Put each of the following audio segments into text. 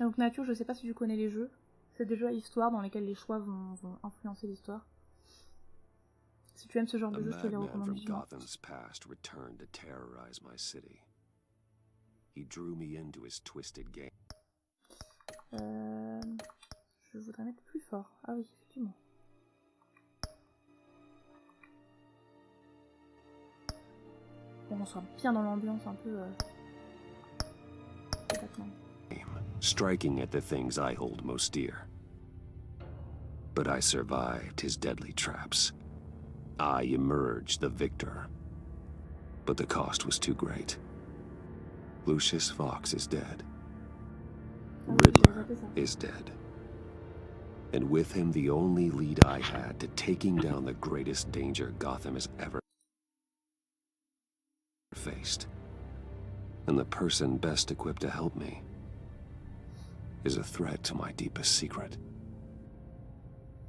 Donc Nature, je sais pas si tu connais les jeux. C'est des jeux à histoire dans lesquels les choix vont influencer l'histoire. Si tu aimes ce genre de jeu, je te les recommande vivement. Je voudrais mettre plus fort. Ah oui, effectivement. Bon, on soit bien dans l'ambiance un peu... Striking at the things I hold most dear. But I survived his deadly traps. I emerged the victor. But the cost was too great. Lucius Fox is dead. Riddler is dead. And with him the only lead I had to taking down the greatest danger Gotham has ever faced. And the person best equipped to help me is a threat to my deepest secret.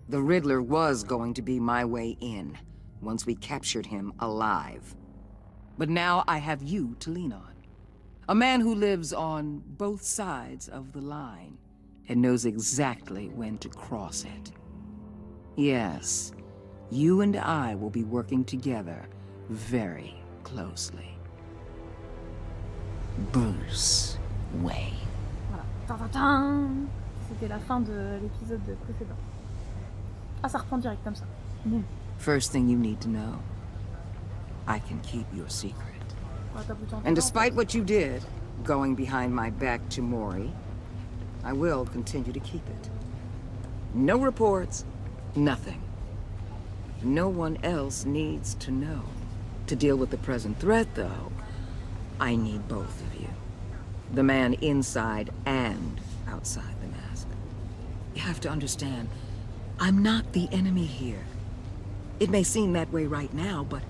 The Riddler was going to be my way in, once we captured him alive. But now I have you to lean on. A man who lives on both sides of the line, and knows exactly when to cross it. Yes, you and I will be working together very closely. Bruce Wayne. C'était la fin de l'épisode précédent. Ah, ça reprend direct comme ça. Boum. First thing you need to know, I can keep your secret. And despite what you did, going behind my back to Maury, I will continue to keep it. No reports, nothing. No one else needs to know. To deal with the present threat, though, I need both of you. The man inside and outside the mask. You have to understand, I'm not the enemy here. It may seem that way right now, but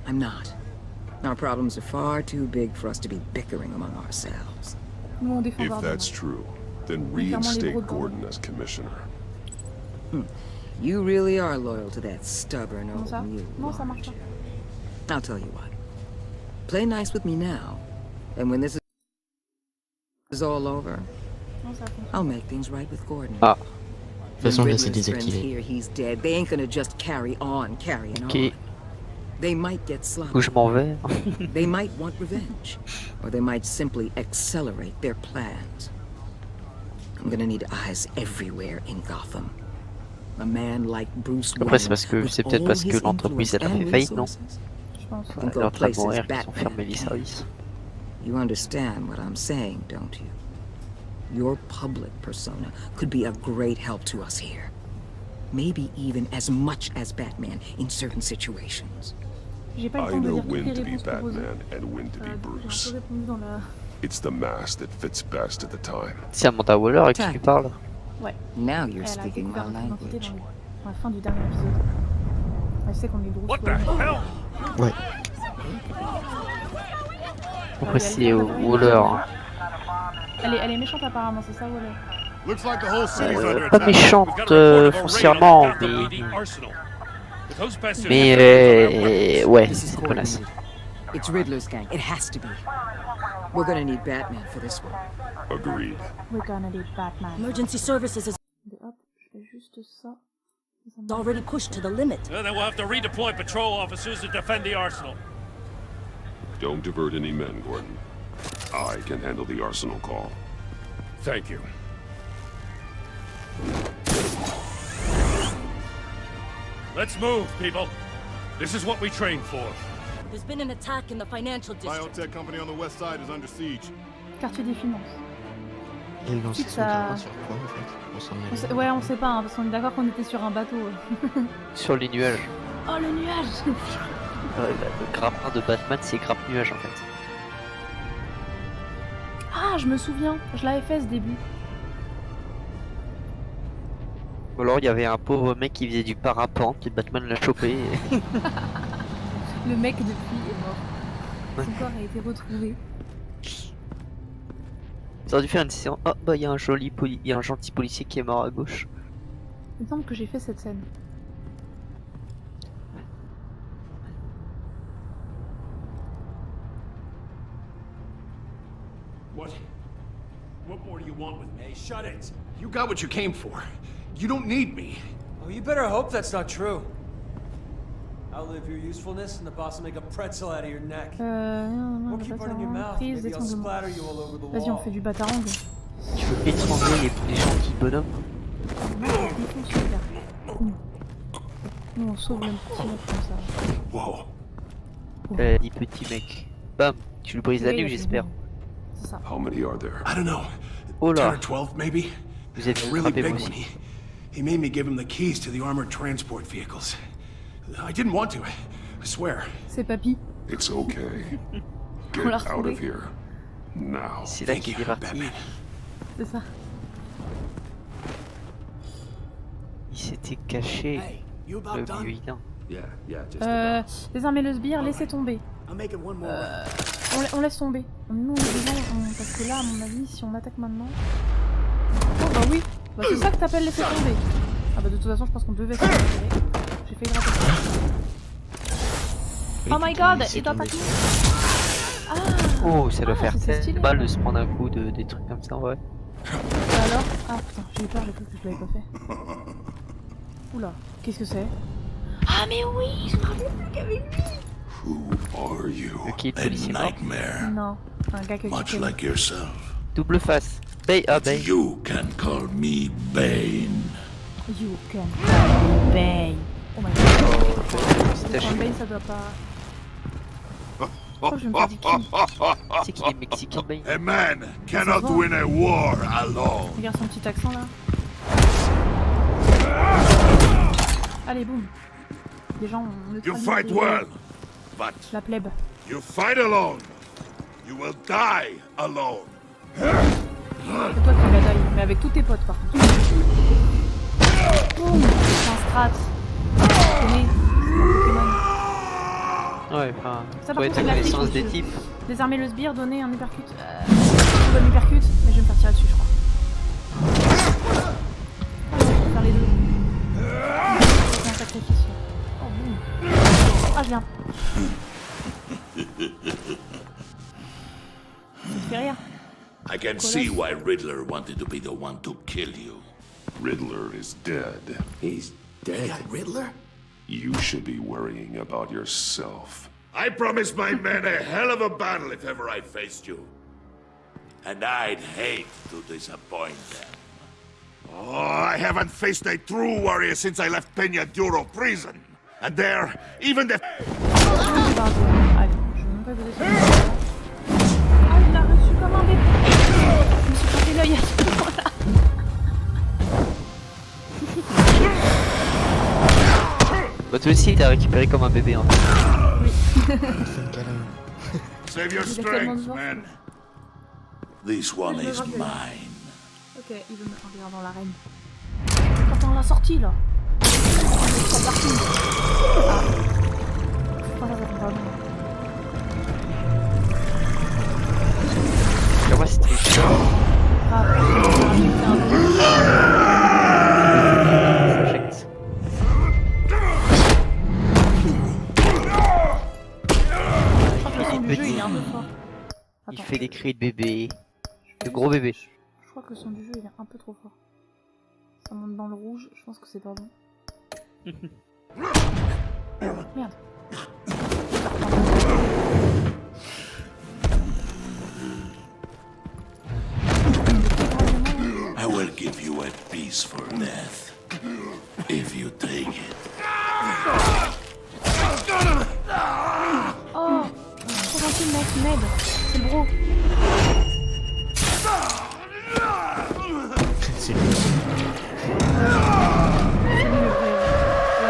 I'm not. Our problems are far too big for us to be bickering among ourselves. If that's true, then reinstate Gordon as commissioner. You really are loyal to that stubborn old mule, aren't you? I'll tell you what. Play nice with me now, and when this is all over, I'll make things right with Gordon. Ah. De toute façon, là, c'est désactivé. He's dead. They ain't gonna just carrying on. They might get sloppy. Où je m'en vais? They might want revenge, or they might simply accelerate their plans. I'm gonna need eyes everywhere in Gotham. A man like Bruce Wayne. Après, c'est peut-être parce que l'entreprise elle a fait faillite, non? Elle est en train de mourir, ils ont fermé les services. You understand what I'm saying, don't you? Your public persona could be a great help to us here. Maybe even as much as Batman in certain situations. I know when to be Batman and when to be Bruce. It's the mask that fits best at the time. C'est Amanda Waller à qui tu parles? Ouais. Now you're speaking my language. Dans la fin du dernier épisode. Elle sait qu'on est Bruce. What the hell? Ouais. Après c'est Waller. Elle est méchante apparemment, c'est ça Waller? Pas méchante foncièrement, mais ouais, c'est une connasse. It's Riddler's gang. It has to be. We're gonna need Batman for this one. Agreed. We're gonna need Batman. Emergency services is Hop, je fais juste ça. already pushed to the limit. Then we'll have to redeploy patrol officers to defend the arsenal. Don't divert any men, Gordon. I can handle the arsenal call. Thank you. Let's move, people. This is what we trained for. There's been an attack in the financial district. Biotech company on the west side is under siege. Quartier des finances. Et le lancer Ça- sur quoi en fait? On s'en est- On sait- ouais, on sait pas, hein, parce qu'on est d'accord qu'on était sur un bateau. Sur les nuages. Oh le nuage. Le grappin de Batman c'est grappe-nuage en fait. Ah, je me souviens, je l'avais fait ce début. Ou alors il y avait un pauvre mec qui faisait du parapente et Batman l'a chopé. Et... Le mec depuis est mort. Son corps a été retrouvé. Ça aurait dû faire une séance. Oh bah il y a un gentil policier qui est mort à gauche. Il me semble que j'ai fait cette scène. What more do you want with me? Hey, shut it! You got what you came for. You don't need me. Oh, you better hope that's not true. Outlive your usefulness and the boss will make a pretzel out of your neck. Non, Or keep running your mouth. prise Maybe I'll d'étranglement. splatter you all over the Vas-y, on wall. fait du batarang. Tu veux étrangler les gentils bonhommes? Nous on sauve le petit mec comme ça. Whoa. Elle a dit petit mec. Bam, tu le brises la nuque, j'espère. C'est ça. How many are there? I don't know. Oh 10 là, or 12 maybe? vous êtes A fait really frapper big moi one. aussi. He made me give him the keys to the armored transport vehicles. I didn't want to, I swear. C'est papy. It's okay. On l'a Get out retrouvé. of here. Now. C'est là qu'il est parti. Batman. C'est ça. Il s'était caché. Hey, you about Le done? vilain. Yeah, just about. Désarmer le sbire, laissez tomber. I'm making one more round. On laisse tomber. Nous, les gens, parce que là, à mon avis, si on attaque maintenant... Oh bah oui, bah, c'est ça que t'appelles laisser tomber. Ah bah de toute façon, je pense qu'on devait se faire tirer. J'ai fait gratter ça. Oh my god, il doit attaquer. Ah. Oh, ça doit faire c'est stylé. mal de se prendre un coup de des trucs comme ça, ouais. Et alors? Ah putain, j'ai eu peur, j'ai cru que je l'avais pas fait. Oula, qu'est-ce que c'est? Ah mais oui, je me rappelle plus qu'avec lui. Who are you? Ok, le policier mort. Non, un gars que tu connais. yourself. Double face. Bay, ah Bay. You can call me Bane. You can Bane. Oh my god. C'est Quand taché. Bane, ça doit pas... Oh, je vais me faire du kill. C'est qu'il est mexicain, Bay. A man cannot va. win a war alone. Regarde son petit accent là. Allez, boum. Les gens, on You fight well, but La plèbe. you fight alone. You will die alone. C'est toi qui vas die, mais avec tous tes potes par contre. Boum. C'est un strat. Tu connais, c'est un Pokémon. Ouais, enfin, Ça, par faut être contre, à c'est de la connaissance triche, des monsieur. types. Désarmer le sbire, donner un uppercut. Je donne uppercut, mais je vais me faire tirer dessus, je crois. Je vais faire les deux. C'est un sacrifice. Oh, boum. Ah, je viens. Ça te fait rire. I can see why Riddler wanted to be the one to kill you. Riddler is dead. He's dead. Riddler? You should be worrying about yourself. I promised my men a hell of a battle if ever I faced you. And I'd hate to disappoint them. Oh, I haven't faced a true warrior since I left Peña Duro prison. And there, even the... Allez, je vais même pas poser ça. Ah, il l'a reçu comme un bébé. Je me suis frotté l'œil à ce moment-là. Bah toi aussi t'as récupéré comme un bébé hein. Save your strength, man. This one is mine. Ok, il veut me regarder dans l'arène. Quand on l'a sorti là. C'est parti. Ah. Pourquoi ça va pas bien? Moi c'est triste. Ah, c'est un peu. Ça jette. Je crois que le son du jeu il est un peu fort. Il Attends. fait des cris de bébé. De gros bébé. Je crois que le son du jeu il est un peu trop fort. Ça monte dans le rouge, je pense que c'est pas bon. Merde. I will give you a piece for death. If you take it. Oh, trop gentil mec, il m'aide. C'est le bro. C'est lui.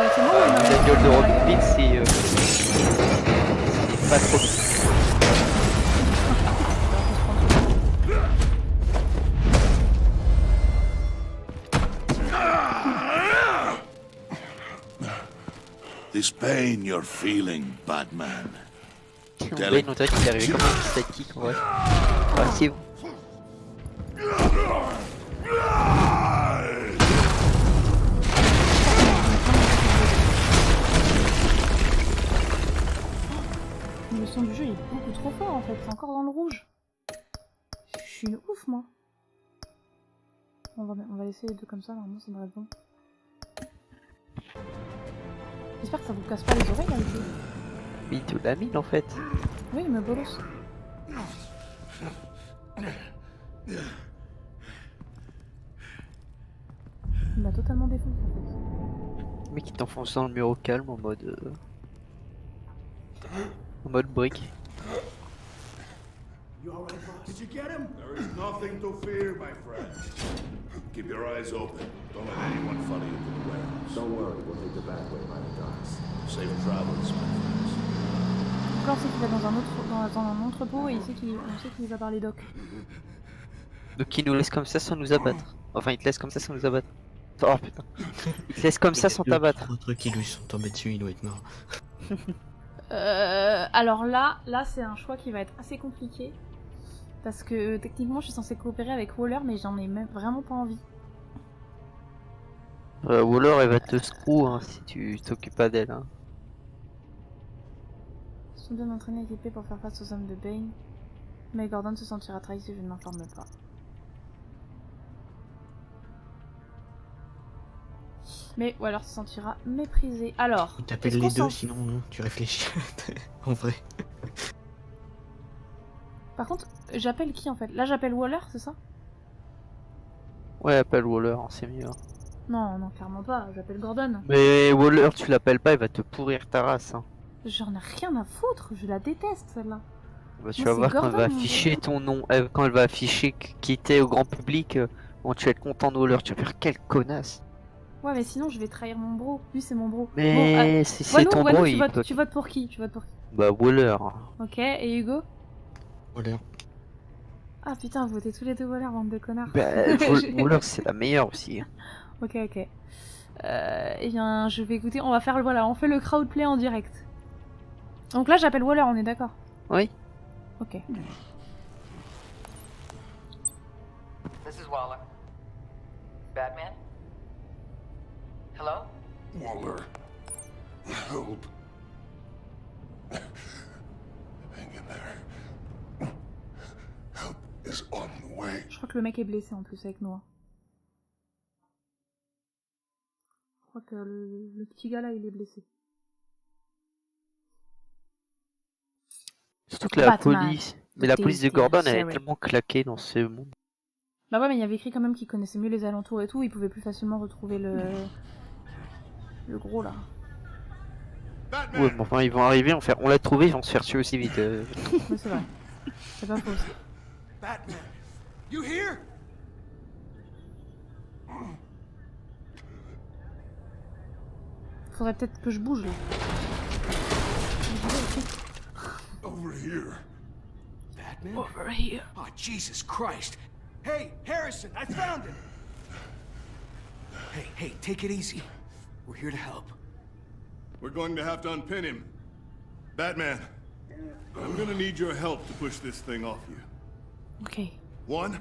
C'est moi ou il m'a La gueule de Robin Hood c'est pas trop bien. This pain you're feeling, Batman. Ben, on dirait qu'il est arrivé comme un statique en vrai. Ah, c'est bon. Le son du jeu il est beaucoup trop fort en fait, c'est encore dans le rouge. Je suis une ouf moi. On va laisser les deux comme ça, normalement ça devrait être bon. J'espère que ça vous casse pas les oreilles avec eux. Mais il te l'a mis en fait. Oui, mais bolos. Il m'a totalement défoncé en fait. Le mec il t'enfonce dans le mur au calme en mode... En mode brique. You all right, boss? Did you get him? There is nothing to fear, my friend. Keep your eyes open. Don't let anyone follow you to the warehouse. Don't worry, we'll take the back way by the docks. Safe travels, my friends. Donc là on sait qu'il va dans un entrepôt et on sait qu'il va par les docks. Donc il nous laisse comme ça sans nous abattre. Enfin il te laisse comme ça sans nous abattre. Oh putain. Il te laisse comme ça sans t'abattre. Les trucs qui lui sont tombés dessus, il doit être mort. Alors là c'est un choix qui va être assez compliqué. Parce que techniquement je suis censée coopérer avec Waller mais j'en ai même vraiment pas envie. Waller elle va te screw hein, si tu t'occupes pas d'elle. Hein. Ils sont bien entraînés et équipés pour faire face aux hommes de Bane. Mais Gordon se sentira trahi si je ne m'informe pas. Mais Waller se sentira méprisé. Alors, t'appelles les deux sinon non, tu réfléchis. En vrai. Par contre, j'appelle qui en fait? Là j'appelle Waller, c'est ça? Ouais, appelle Waller, c'est mieux. Hein. Non, non, clairement pas, j'appelle Gordon. Mais Waller, tu l'appelles pas, il va te pourrir ta race. Hein. J'en ai rien à foutre, je la déteste celle-là. Bah, tu vas voir quand elle va afficher ton nom, quand elle va afficher qui était au grand public, bon, tu vas être content de Waller, tu vas faire quelle connasse. Ouais, mais sinon je vais trahir mon bro, lui c'est mon bro. Mais bon, si c'est ton bro, tu votes pour qui? Tu votes pour qui? Bah Waller. Ok, et Hugo? Waller. Ah putain, vous votez tous les deux Waller, bande de connards. Bah, Waller c'est la meilleure aussi. Ok, ok. Eh bien, je vais écouter, on va faire, voilà, on fait le crowdplay en direct. Donc là j'appelle Waller, on est d'accord? Oui. Ok. This is Waller. Batman? Hello? Waller. Help. Hang in there. Help is on the way. Je crois que le mec est blessé en plus avec nous. Je crois que le petit gars là il est blessé. Surtout que la police, mais la police de Gordon elle est tellement claquée dans ce monde. Bah ouais, mais il y avait écrit quand même qu'il connaissait mieux les alentours et tout, il pouvait plus facilement retrouver le gros là. Ouais, bon, enfin ils vont arriver, on l'a trouvé, ils vont se faire tuer aussi vite. Ouais, c'est vrai. C'est pas faux. Batman, you here? Faudrait peut-être que je bouge là. Over here. Batman? Over here. Oh, Jesus Christ. Hey, Harrison, I found him! Hey, take it easy. We're here to help. We're going to have to unpin him. Batman, I'm gonna need your help to push this thing off you. Ok. 1,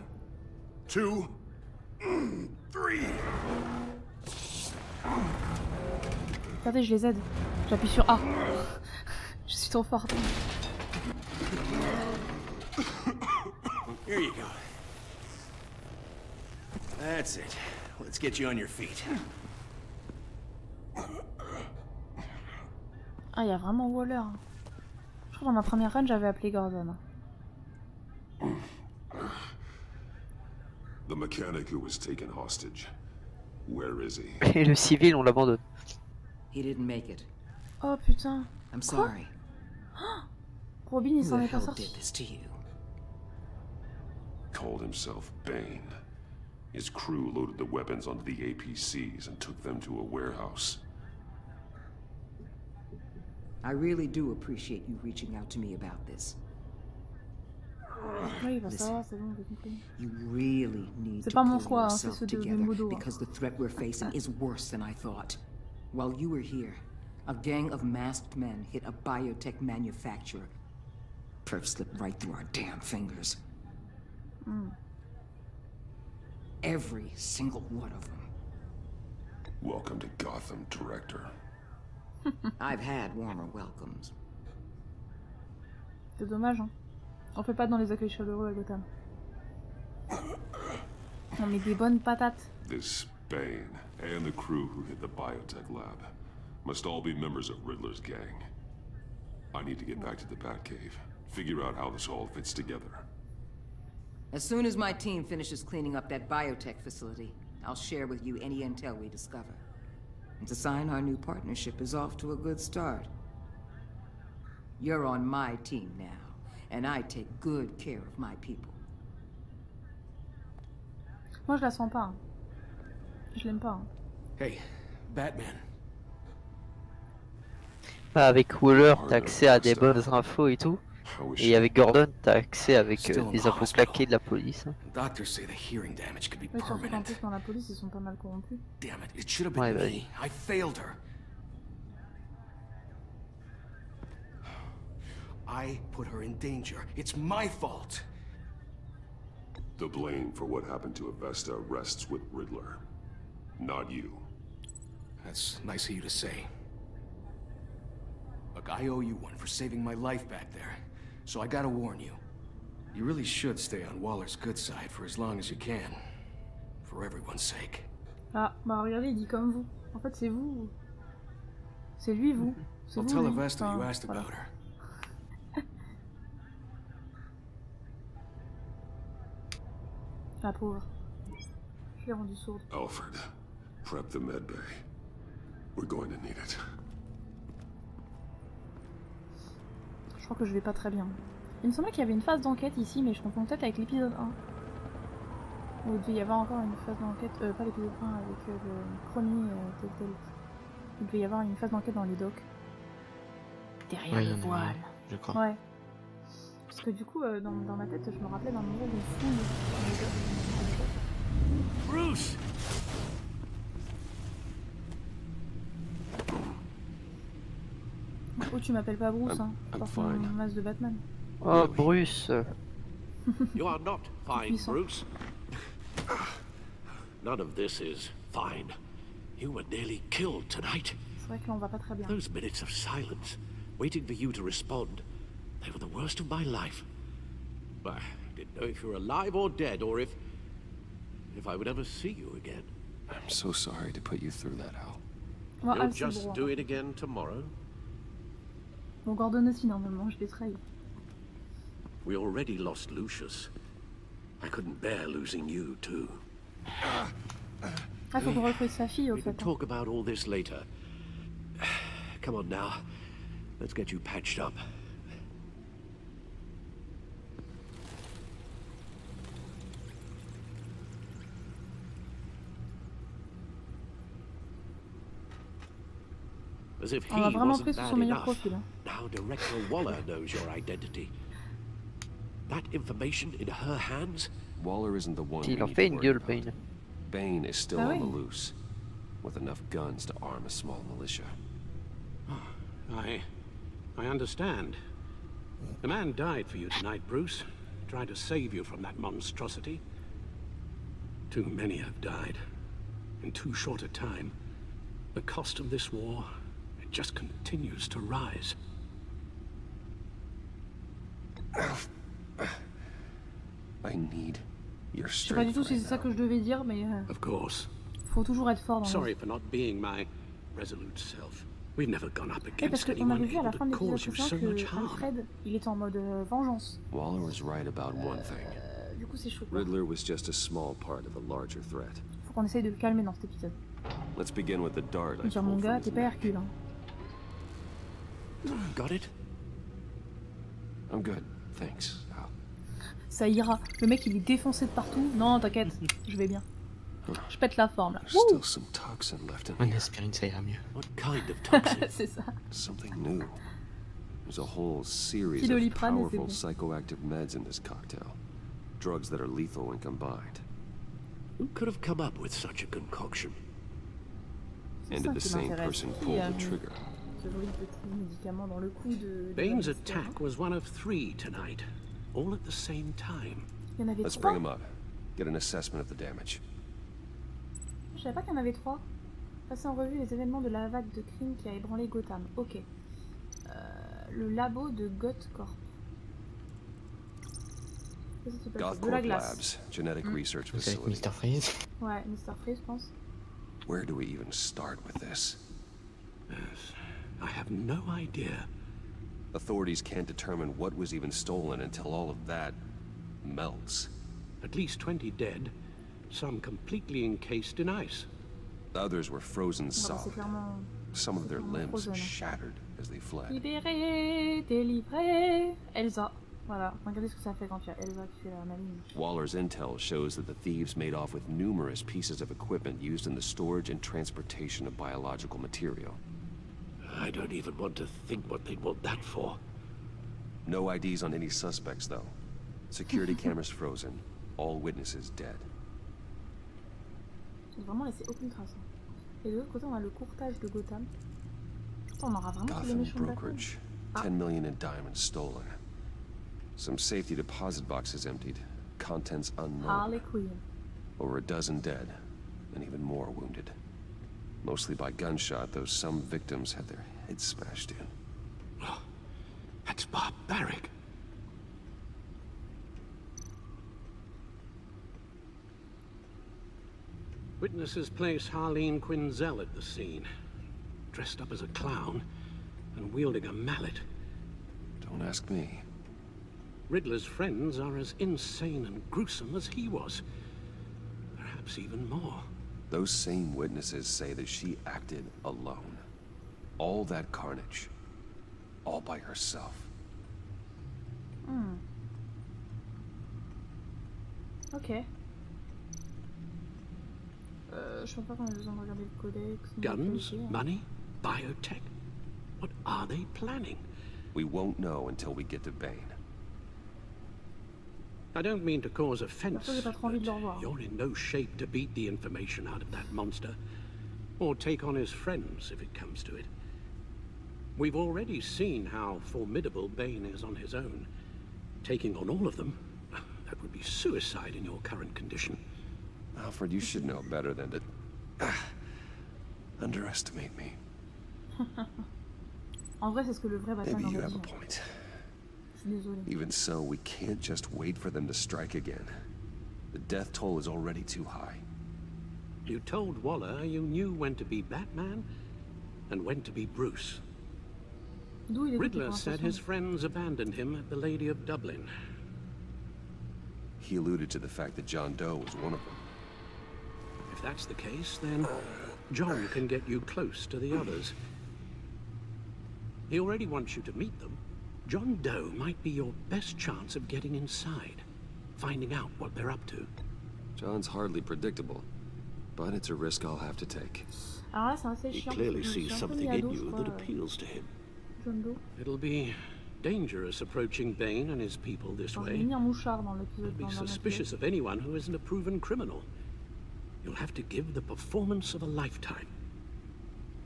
2, 3. Regardez, je les aide. J'appuie sur A. Je suis trop forte. Here you go. That's it. Let's get you on your feet. Ah, il y a vraiment Waller. Je crois que dans ma première run, j'avais appelé Gordon. The mechanic who was taken hostage. Where is he? Et le civil, on l'abandonne. He didn't make it. Oh putain. I'm sorry. Robin, il Who s'en the est pas hell sorti. did this to you? Called himself Bane. His crew loaded the weapons onto the APCs and took them to a warehouse. I really do appreciate you reaching out to me about this. Oui, bah ça va, c'est bon, j'ai compris. You really need C'est to pas mon pull choix, hein, c'est yourself ceux de together Modo. because the threat we're facing is worse than I thought. While you were here, a gang of masked men hit a biotech manufacturer. Perf slipped right through our damn fingers. Every single one of them. Welcome to Gotham, Director. I've had warmer welcomes. C'est dommage, hein. On fait pas dans les accueils chaleureux à Gotham. On met des bonnes patates. This Bane and the crew who hit the biotech lab must all be members of Riddler's gang. I need to get back to the Batcave, figure out how this all fits together. As soon as my team finishes cleaning up that biotech facility, I'll share with you any intel we discover. And to sign our new partnership is off to a good start. You're on my team now, and I take good care of my people. Moi je la sens pas. Hein. Je l'aime pas. Hein. Hey, Batman. Bah, avec Waller, t'as accès à des bonnes infos et tout. Et avec Gordon, t'as accès avec des infos claquées de la police. Hein. Doctors say the hearing damage could be Oui, surtout qu'en permanent. plus dans la police ils sont pas mal corrompus. Damn it, it should have been me. I failed her. I put her in danger. It's my fault. The blame for what happened to Avesta rests with Riddler, not you. That's nice of you to say. Look, I owe you one for saving my life back there. So I gotta warn you. You really should stay on Waller's good side for as long as you can. For everyone's sake. Ah, bah regardez, il dit comme vous. En fait, c'est vous. C'est lui, vous. C'est I'll vous, tell lui. Avesta you asked Voilà. about her. La pauvre. Je l'ai rendue sourde. Alfred, prep the med bay. We're going to need it. Je crois que je vais pas très bien. Il me semblait qu'il y avait une phase d'enquête ici, mais je confonds peut-être avec l'épisode 1. Ou il devait y avoir encore une phase d'enquête, pas l'épisode 1, avec le premier TELLTALE. Il devait y avoir une phase d'enquête dans les docks. Derrière le voile. Je crois. Ouais. Parce que du coup, dans ma tête, je me rappelais d'un moment où on fouille dans les docks. Bruce! Oh, tu m'appelles pas Bruce, hein. Je porte mon masque de Batman. Oh, Bruce. You are not fine, Puissant. Bruce. None of this is fine. You were nearly killed tonight. C'est vrai que là, on va pas très bien. Those minutes of silence, waiting for you to respond, they were the worst of my life. I didn't know if you were alive or dead, or if I would ever see you again. I'm so sorry to put you through that, Al. Bon, You'll Al, c'est just bon. do it again tomorrow. Bon, Gordon aussi, normalement, je l'ai trahi. We already lost Lucius. I couldn't bear losing you, too. Ah, faut qu'on recrute sa fille, au We fait. can talk about all this later. Come on now. Let's get you patched up. As if he On va vraiment wasn't pris sur bad son meilleur enough. profil. Hein. Now Director Waller knows your identity. That information in her hands? Waller isn't the one. Il en fait une gueule, Bane. Bane is still Ah on the oui. loose, with enough guns to arm a small militia. I understand. The man died for you tonight, Bruce. Tried to save you from that monstrosity. Too many have died. In too short a time. The cost of this war, it just continues to rise. I need your Je sais pas du strength tout si right c'est ça now. que je devais dire, mais Of course. faut toujours être fort dans la Sorry for not being my resolute self. We've never gone up Oui, parce against qu'on anyone avait vu à la able fin de to l'épisode cause you so précédent much que harm. Alfred, il était en mode vengeance. Waller was right about one thing. Du coup, c'est chaud. Quoi. Riddler was just a small part of a larger threat. Faut qu'on essaye de le calmer dans cet épisode. Let's begin with the dart I Dire mon pulled gars, from t'es his pas neck. Hercule. Hein. Got it? I'm good, thanks, Al. Ça ira. Le mec, il est défoncé de partout. Non, t'inquiète, je vais bien. Je pète la forme là. There's still some toxin left in En here. aspirine, ça ira mieux. What kind of toxin? C'est ça. Something new. There's a whole series of Philoliprane, c'est powerful bon. psychoactive meds in this cocktail. Drugs that are lethal when combined. Who could have come up with such a concoction? C'est And ça did the qui same m'intéresse. person Qui pull a the mis trigger? ce joli petit médicament dans le cou de Bane's la attack was one of 3 tonight, all at the same time. Il y en avait Let's 3. bring him up. Get an assessment of the damage. Je savais pas qu'il y en avait 3. Passer en revue les événements de la vague de crimes qui a ébranlé Gotham. Ok. Le labo de Goth Corp. Gothcorp Labs, genetic research C'est avec facility. Mr. Freeze. Ouais, Mr. Freeze, je pense. Where do we even start with this? Yes, I have no idea. Authorities can't determine what was even stolen until all of that melts. At least 20 dead, some completely encased in ice. Others were frozen C'est solid. clairement... Some of their limbs frozen. shattered as they fled. Libéré, délivré. Elsa. Voilà, regardez ce que ça fait quand il y a Elsa qui fait la maline. Waller's intel shows that the thieves made off with numerous pieces of equipment used in the storage and transportation of biological material. I don't even want to think what they'd want that for. No IDs on any suspects, though. Security cameras frozen. All witnesses dead. Ils ont vraiment laissé aucune trace. Et de l'autre côté, on a le courtage de Gotham. Putain, on aura vraiment tous les Gotham méchants de Batman. brokerage. 10 million in diamonds stolen. Some safety deposit boxes emptied. Contents unknown. Harley Quinn. Over a dozen dead, and even more wounded. Mostly by gunshot, though some victims had their heads smashed in. Oh, that's barbaric. Witnesses place Harleen Quinzel at the scene, dressed up as a clown and wielding a mallet. Don't ask me. Riddler's friends are as insane and gruesome as he was. Perhaps even more. Those same witnesses say that she acted alone. All that carnage. All by herself. Ok. Je pense pas qu'on a besoin de regarder le codex. Guns, money, biotech. What are they planning? We won't know until we get to Bane. I don't mean to cause offense, J'ai pas trop envie de le revoir. but you're in no shape to beat the information out of that monster, or take on his friends if it comes to it. We've already seen how formidable Bane is on his own. Taking on all of them, that would be suicide in your current condition. Alfred, you should know better than to underestimate me. En vrai, c'est ce que le vrai Batman Maybe you aurait have a dit. point. Je suis désolée. Even so, we can't just wait for them to strike again. The death toll is already too high. You told Waller you knew when to be Batman and when to be Bruce. D'où il est Riddler said his friends abandoned him at the Lady of Dublin. He alluded to the fact that John Doe was one of them. If that's the case, then John can get you close to the others. He already wants you to meet them. John Doe might be your best chance of getting inside, finding out what they're up to. John's hardly predictable, but it's a risk I'll have to take. Alors là, c'est assez He chiant. clearly Je me suis sees un peu something mis à in dos, je you crois, that appeals to him. John Doe. It'll be dangerous approaching Bane and his people this Enfin, j'ai way. mis un mouchard dans l'épisode. Be dans la suspicious of anyone who isn't a proven criminal. You'll have to give the performance of a lifetime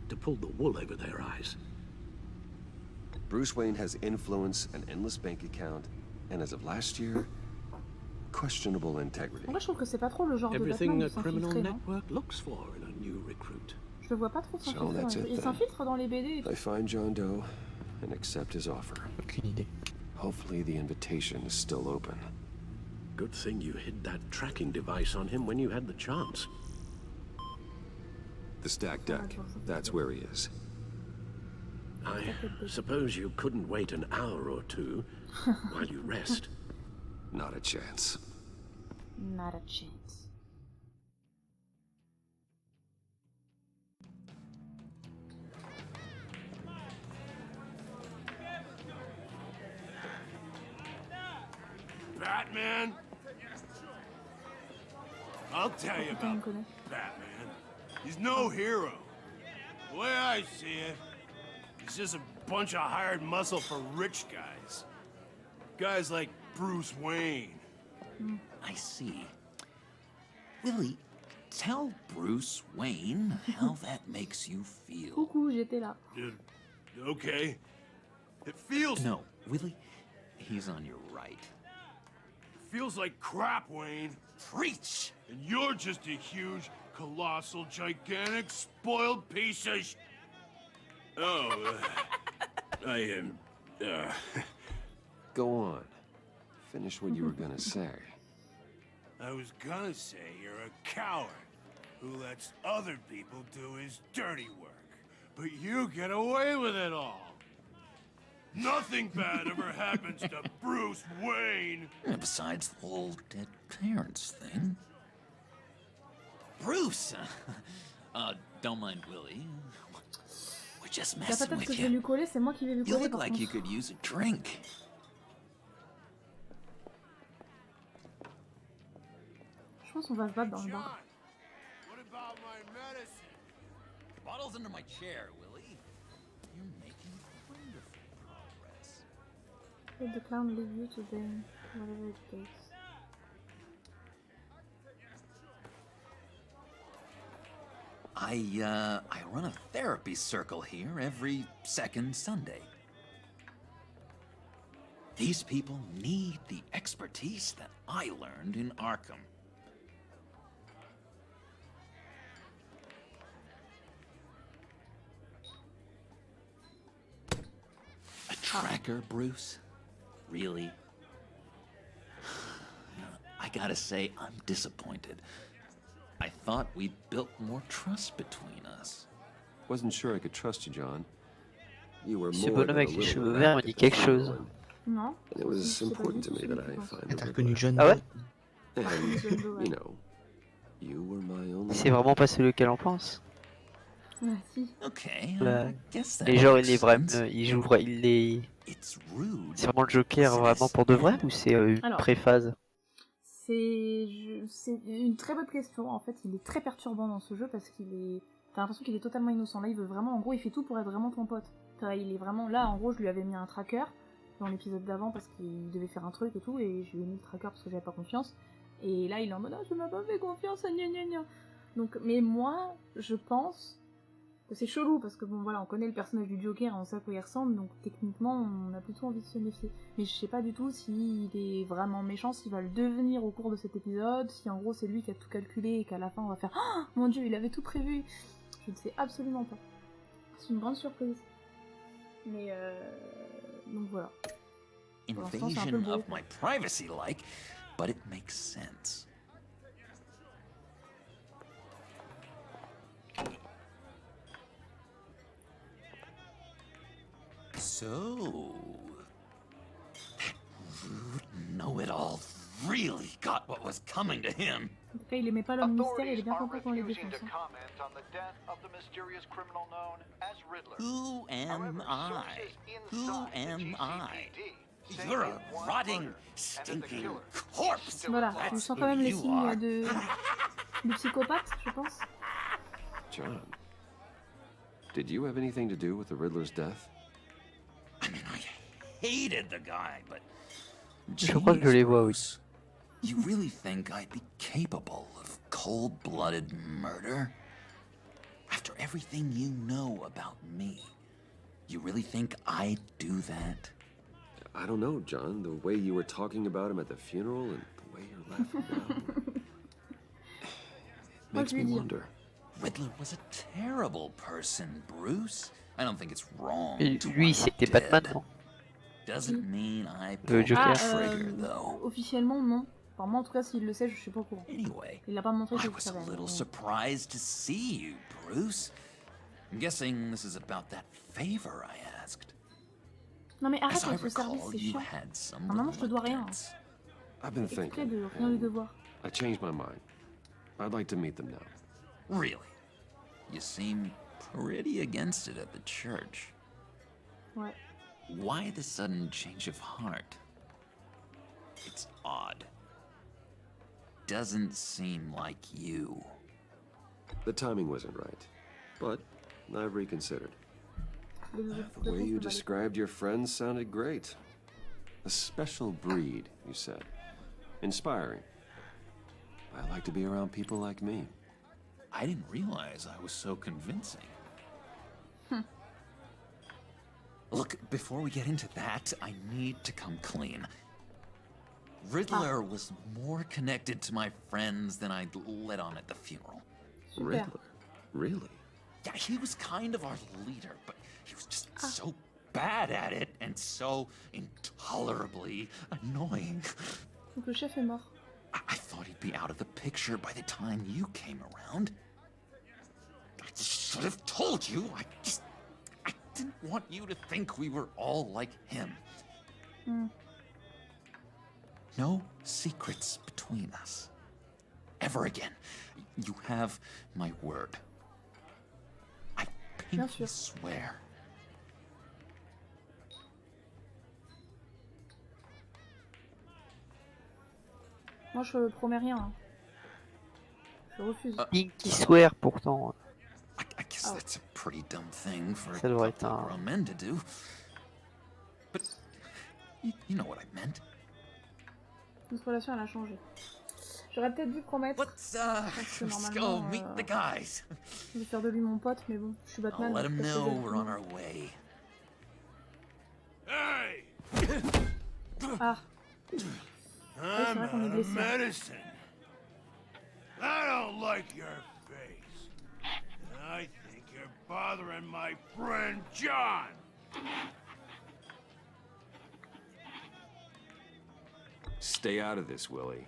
to pull the wool over their eyes. Bruce Wayne has influence, an endless bank account, and as of last year, questionable integrity. En vrai, je trouve que c'est pas trop le genre de Everything Batman a de criminal s'infiltrer, non? network looks for in a new recruit. Je le vois pas trop So s'infiltrer dans that's les... it Il then. s'infiltre dans les BD et tout. I find John Doe and accept his offer. Aucune idée. Hopefully the invitation is still open. Good thing you hid that tracking device on him when you had the chance. The stack deck, that's where he is. I suppose you couldn't wait an hour or two while you rest. Not a chance. Not a chance. Batman? I'll tell you about Batman. He's no hero. The way I see it, he's just a bunch of hired muscle for rich guys. Guys like Bruce Wayne. I see. Willie, tell Bruce Wayne how that makes you feel. Coucou, j'étais là. Okay. It feels... No, Willie, he's on your right. It feels like crap, Wayne. Preach! And you're just a huge, colossal, gigantic, spoiled piece of sh... Oh, I am... Go on. finish what you were gonna say. I was gonna say you're a coward who lets other people do his dirty work. But you get away with it all. Nothing bad ever happens to Bruce Wayne. And besides the whole dead parents thing. Bruce! Don't mind Willie. We're just La messing patate with que je vais you. lui coller, c'est moi qui vais lui You coller. look par like you contre. could use a drink. Je pense qu'on va se battre dans le bar. What about my medicine? Bottle's under my chair, Willie. You're making wonderful progress. Let the clown leave you to them, whatever it takes. I run a therapy circle here every second Sunday. These people need the expertise that I learned in Arkham. A tracker, Bruce? Really? I gotta say, I'm disappointed. I thought we'd built more trust between us. Wasn't sure I could trust you, John. You were Ce more bonhomme than a avec les little cheveux verts me dit quelque chose. Non. And it was important to me that I find T'as a reconnu John Ah ouais? And, you know, you were my only... C'est vraiment pas celui auquel on pense. Ah, si. Okay, Bah, I guess that et genre makes il est vraiment, sense. il joue vrai, il est. It's rude. C'est vraiment le Joker vraiment pour de vrai ou c'est une Alors. préphase? C'est une très bonne question. En fait, il est très perturbant dans ce jeu parce qu'il est... T'as l'impression qu'il est totalement innocent. Là, il veut vraiment... En gros, il fait tout pour être vraiment ton pote. Il est vraiment... Là, en gros, je lui avais mis un tracker dans l'épisode d'avant parce qu'il devait faire un truc et tout, et je lui ai mis le tracker parce que j'avais pas confiance. Et là, il est en mode « Ah, je m'as pas fait confiance, gna gna gna ». Donc, mais moi, je pense que c'est chelou parce que bon, voilà, on connaît le personnage du Joker et on sait à quoi il ressemble, donc techniquement, on a plutôt envie de se méfier. Mais je sais pas du tout s'il est vraiment méchant, s'il va le devenir au cours de cet épisode, si en gros c'est lui qui a tout calculé et qu'à la fin on va faire « Oh mon dieu, il avait tout prévu !» Je ne sais absolument pas. C'est une grande surprise. Mais donc voilà. Pour l'instant, c'est un peu Invasion beau. of my privacy, like, but it makes sense. So, rude know-it-all really got what was coming to him. En tout cas, il aimait pas l'homme mystère, il est bien content qu'on les défonce. Hein. Who am I? Who am I? You're a rotting, stinking corpse. Voilà, tu That's sens who quand même les you signes are. du psychopathe, je pense. John, did you have anything to do with the Riddler's death? I mean, I hated the guy, but Je crois que je les vois, oui. Bruce, you really think I'd be capable of cold-blooded murder? After everything you know about me, you really think I'd do that? I don't know, John. The way you were talking about him at the funeral and the way you're laughing now. It makes me wonder. Riddler was a terrible person, Bruce. I don't think it's wrong Et to lui, want c'était him Batman, dead. non? Doesn't mean I Le pulled the Joker. trigger, though. Officiellement, non. Enfin, moi, en tout cas, s'il le sait, je suis pas au courant. Anyway, Il l'a pas montré I qu'il le was a savait. little mais- surprised to see you, Bruce. I'm guessing this is about that favor I asked. Non mais arrête As I avec le service, recall, c'est you chiant. had some Normalement, je te dois rien. reluctance. I've been Exprès thinking. de rien lui devoir. I changed my mind. I'd like to meet them now. Really? You seem pretty against it at the church. Ouais. Why the sudden change of heart? It's odd. Doesn't seem like you. The timing wasn't right, but I've reconsidered. The way you described your friends sounded great. A special breed, you said. Inspiring. I like to be around people like me. I didn't realize I was so convincing. Look, before we get into that, I need to come clean. Riddler was more connected to my friends than I'd let on at the funeral. Riddler? Really? Yeah, he was kind of our leader, but he was just so bad at it and so intolerably annoying. Donc le chef est mort. I thought he'd be out of the picture by the time you came around. I should have told you. I didn't want you to think we were all like him. No secrets between us. Ever again. You have my word. I pinky swear. Moi je promets rien. Hein. Je refuse. Pinky swear pourtant. I guess that's a pretty dumb thing for Ça doit être grown men to do. But you know what I meant. Notre relation elle a changé. J'aurais peut-être dû promettre. Let's go meet the guys. Je vais faire de lui mon pote, mais bon, je suis Batman. I'll let him know we're on our way. Hey! Ah. I'm out of medicine. I don't like your face. I think you're bothering my friend John. Stay out of this, Willie.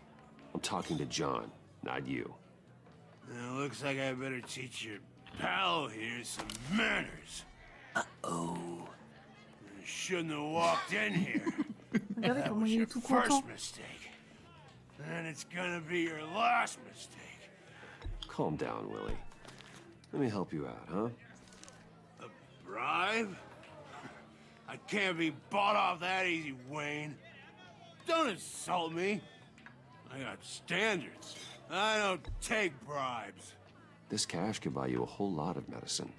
I'm talking to John, not you. It looks like I better teach your pal here some manners. Uh-oh. You shouldn't have walked in here. Regardez That comment was il your est tout first content. mistake. And it's gonna be your last mistake. Calm down, Willie. Let me help you out, huh? A bribe? I can't be bought off that easy, Wayne. Don't insult me. I got standards. I don't take bribes. This cash could buy you a whole lot of medicine.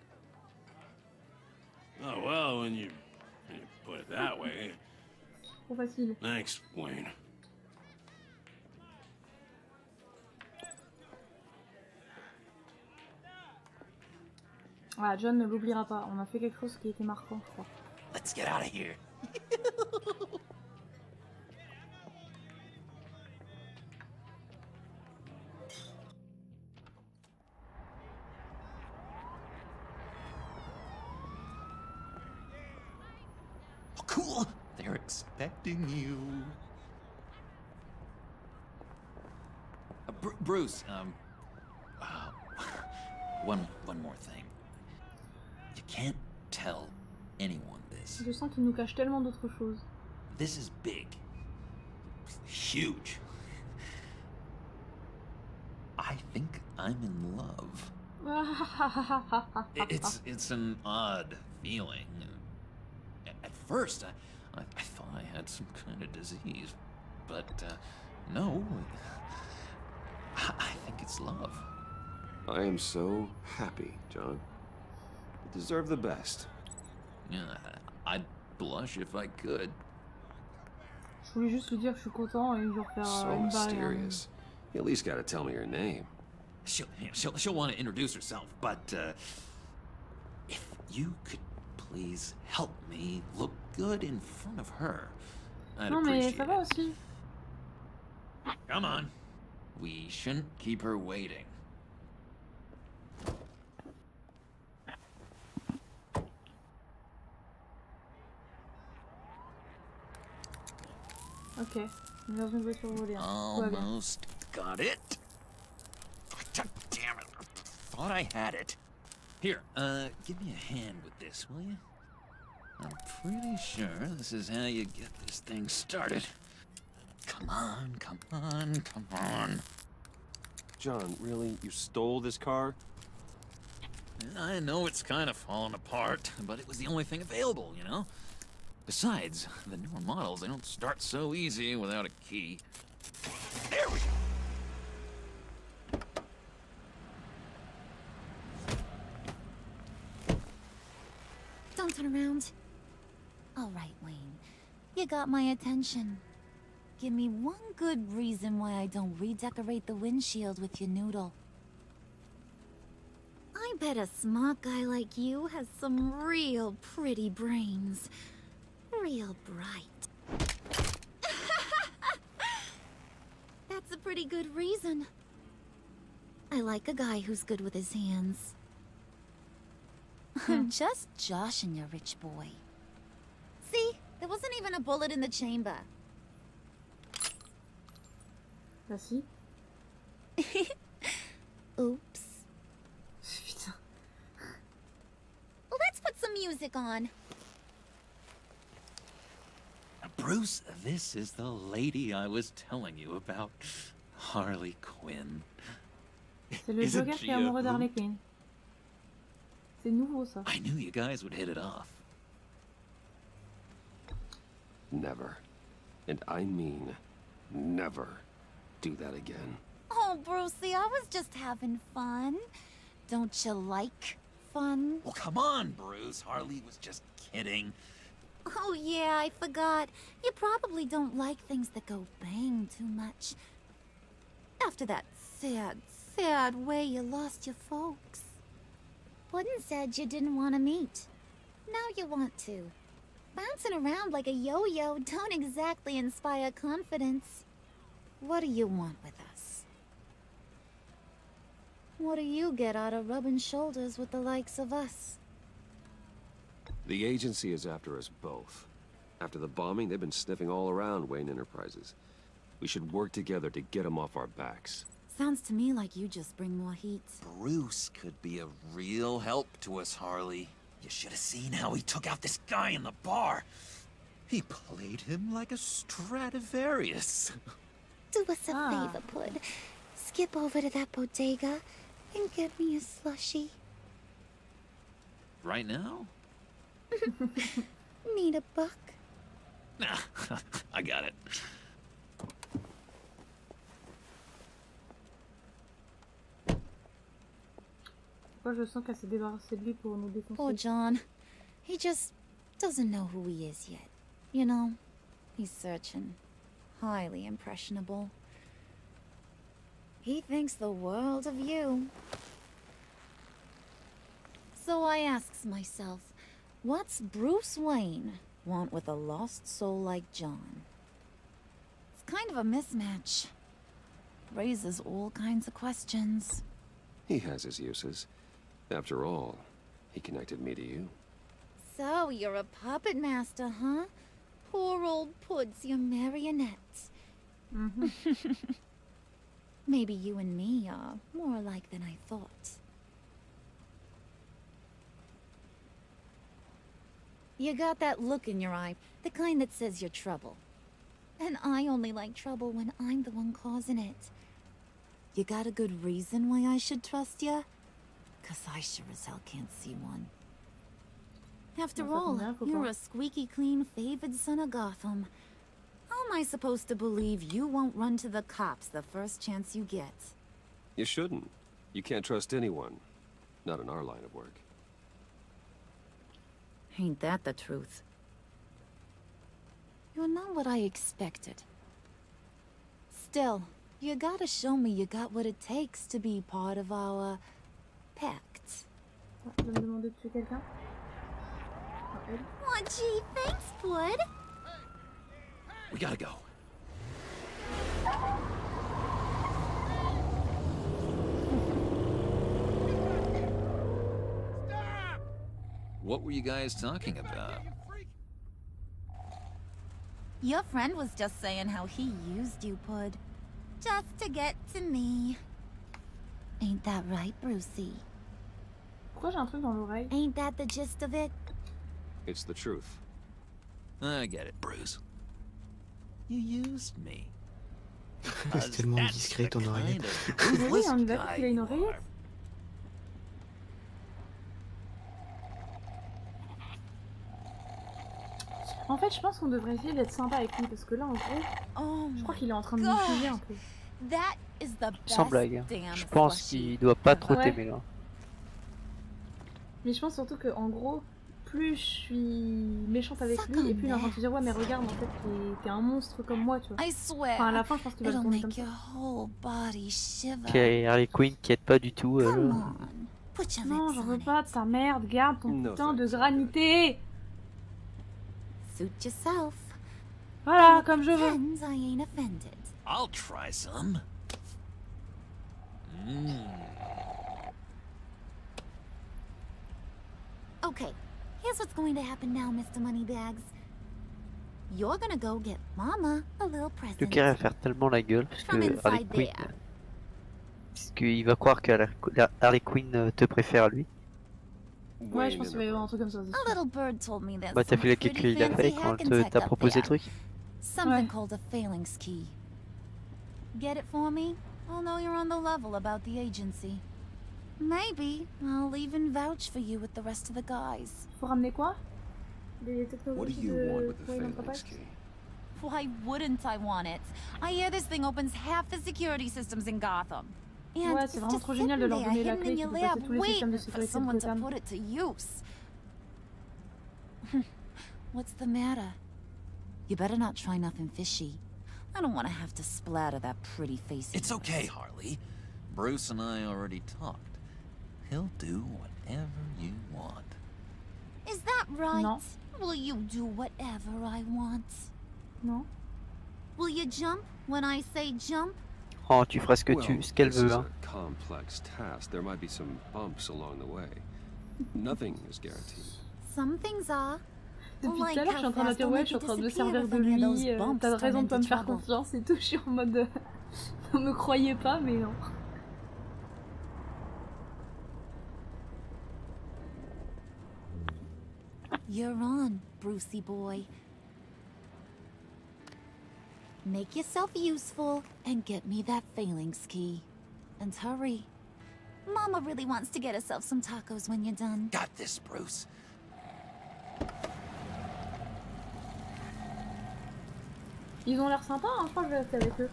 Oh, well, when you put it that way. Trop facile. Thanks, Wayne. Ah, John ne l'oubliera pas. On a fait quelque chose qui était marquant, je crois. Let's get out of here. Oh, cool. They're expecting you. Bruce, one more thing. You can't tell anyone this. Je sens qu'il nous cache tellement d'autres choses. This is big. Huge. I think I'm in love. It's an odd feeling. At first, I thought I had some kind of disease, but no. I think it's love. I am so happy, John. You deserve the best. Yeah, I'd blush if I could. Je voulais juste lui dire que je suis content et lui refaire So une balle. mysterious. You at least gotta tell me your name. She'll want to introduce herself, but if you could please help me look good in front of her, I'd Non mais appreciate ça va aussi. Come on. We shouldn't keep her waiting. Ok. On est dans une voiture volée. Tout va bien. Almost got it. Damn it. I thought I had it. Here, give me a hand with this, will you? I'm pretty sure this is how you get this thing started. Come on, come on, come on. John, really? You stole this car? I know it's kind of falling apart, but it was the only thing available, you know? Besides, the newer models, they don't start so easy without a key. There we go! Don't turn around. All right, Wayne. You got my attention. Give me one good reason why I don't redecorate the windshield with your noodle. I bet a smart guy like you has some real pretty brains. Real bright. That's a pretty good reason. I like a guy who's good with his hands. I'm just joshing you, rich boy. even a bullet in the chamber. Bah si. Oops. Putain. Let's put some music on. Bruce, this is the lady I was telling you about. Harley Quinn. C'est le Joker qui est amoureux d'Harley Quinn. C'est nouveau ça. I knew you guys would hit it off. Never. And I mean never do that again. Oh, Brucey, I was just having fun. Don't you like fun? Well, come on, Bruce. Harley was just kidding. Oh, yeah, I forgot. You probably don't like things that go bang too much. After that sad way you lost your folks. Puddin' said you didn't want to meet. Now you want to. Bouncing around like a yo-yo don't exactly inspire confidence. What do you want with us? What do you get out of rubbing shoulders with the likes of us? The agency is after us both. After the bombing, they've been sniffing all around Wayne Enterprises. We should work together to get them off our backs. Sounds to me like you just bring more heat. Bruce could be a real help to us, Harley. You should have seen how he took out this guy in the bar. He played him like a Stradivarius. Do us a favor, Pud. Skip over to that bodega and get me a slushie. Right now? Need a buck? Nah, I got it. Pourquoi je sens qu'elle s'est débarrassée de lui pour nous défoncer? Poor John. He just doesn't know who he is yet. You know, he's searching. Highly impressionable. He thinks the world of you. So I asks myself, what's Bruce Wayne want with a lost soul like John? It's kind of a mismatch. Raises all kinds of questions. He has his uses. After all, he connected me to you. So you're a puppet master, huh? Poor old Pud's your marionette. Maybe you and me are more alike than I thought. You got that look in your eye, the kind that says you're trouble. And I only like trouble when I'm the one causing it. You got a good reason why I should trust you? 'Cause I sure as hell can't see one. After all, you're a squeaky clean favored son of Gotham. How am I supposed to believe you won't run to the cops the first chance you get? You shouldn't. You can't trust anyone. Not in our line of work. Ain't that the truth? You're not what I expected. Still, you gotta show me you got what it takes to be part of our pact. Je vais me demander de tuer quelqu'un. Oh, gee, thanks, Bud. We gotta go. What were you guys talking about? Your friend was just saying how he used you, Pud. Just to get to me. Ain't that right, Brucey? Pourquoi j'ai un truc dans l'oreille? Ain't that the gist of it? It's the truth. I get it, Bruce. You used me. C'est tellement discret ton oreillette. Oui, on lui a dit qu'il a une oreillette. En fait, je pense qu'on devrait essayer d'être sympa avec lui parce que là, en gros, je crois qu'il est en train de nous fouiller un peu. Sans blague. Je pense qu'il doit pas trop t'aimer là. Mais je pense surtout que, en gros, plus je suis méchante avec lui, et plus il est en train de se dire ouais mais regarde en fait t'es un monstre comme moi, tu vois. Enfin à la fin je pense qu'il va le tourner comme ça. Ok, Harley Quinn qui aide pas du tout. Non, j'en veux pas de ta merde, garde ton putain de granité. Voilà, comme je veux. I'll try some. Okay, here's what's going to happen now, Mr. Moneybags. you're gonna go get Mama a little present. Le gars va faire tellement la gueule parce From que Harley inside Quinn, there. parce qu'il va croire que Harley Quinn te préfère à lui. Ouais, je pense qu'il va y avoir un truc comme ça. A little bird told me there's Bah t'as some vu la pretty qu'il a fait fancy quand hacking tech t'as up proposé le there. truc. Something called a phalanx key. Get it for me? I'll know you're on the level about the agency. Maybe I'll even vouch for you with the rest of the guys. Faut ramener quoi? Des What do technologies you de... want with the Ouais, phalanx d'entreprise? key? Why wouldn't I want it? I hear this thing opens half the security systems in Gotham. And Ouais, it's c'est vraiment just trop génial de sitting leur there donner la hidden clé in qui your peut passer lab, tous les systèmes de waiting for sécurité de someone to Gotham. put it to use. What's the matter? You better not try nothing fishy. I don't want to have to splatter that pretty face. It's okay, Harley. Bruce and I already talked. He'll do whatever you want. Is that right? Non. Will you do whatever I want? Non. Will you jump when I say jump? Oh, tu feras ce que ce qu'elle this veut, is hein. a complex task. There might be some bumps along the way. Nothing is guaranteed. Some things are. Depuis tout à l'heure, je suis en train de dire ouais, je suis en train de me servir de lui, t'as raison de pas me faire confiance et tout, je suis en mode... ne me croyez pas, mais non. You're on, Brucey boy. Make yourself useful and get me that phalanx key. And hurry. Mama really wants to get herself some tacos when you're done. Got this, Bruce. Ils ont l'air sympas, hein, je crois que je vais rester avec eux.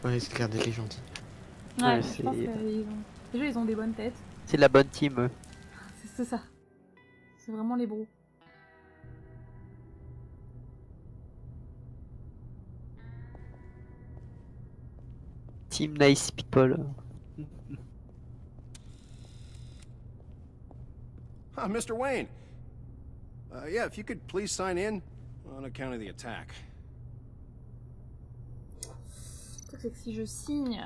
Ouais, c'est clair d'être gentils. Ouais, je pense qu'ils ont... Déjà, ils ont des bonnes têtes. C'est la bonne team, eux. C'est ça. C'est vraiment les bros. Team Nice People. Mr. Wayne. Yeah, if you could please sign in on account of the attack. Le truc, c'est que si je signe,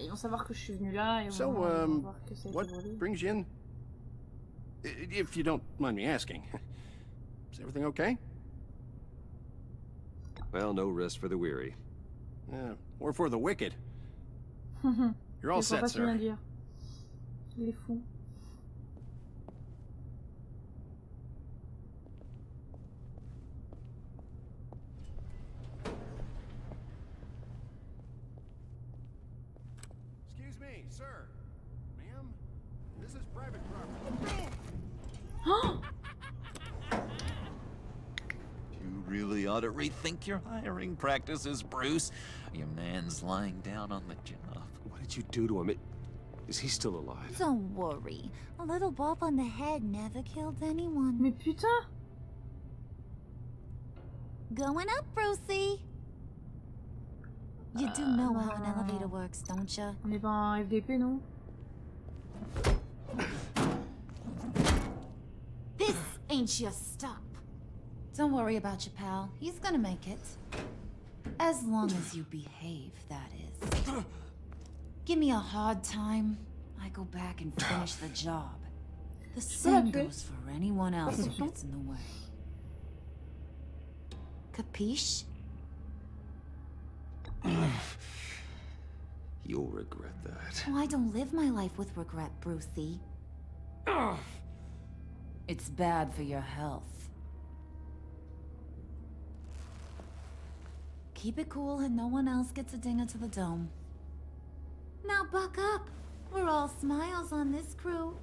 ils vont savoir que je suis venu là et So, vont voir que ça a été what volé. brings you in? If you don't mind me asking. Is everything okay? Well, no rest for the weary. Or for the wicked. You're all Il faut set, pas si bien sir. dire. Il est fou. Excuse me, sir. Ma'am, this is private property. You really ought to rethink your hiring practices, Bruce. Your man's lying down on the job. What did you do to him? Is he still alive? Don't worry. A little bump on the head never killed anyone. Mais putain! Going up, Brucey. You do know how an elevator works, don't you? On est pas un FDP, non? This ain't your stop. Don't worry about your pal. He's gonna make it. As long as you behave, that is. Give me a hard time, I go back and finish the job. The same goes for anyone else who gets in the way. Capiche? You'll regret that. Oh, I don't live my life with regret, Brucey. It's bad for your health. Keep it cool and no one else gets a dinger to the dome. Now buck up. We're all smiles on this crew.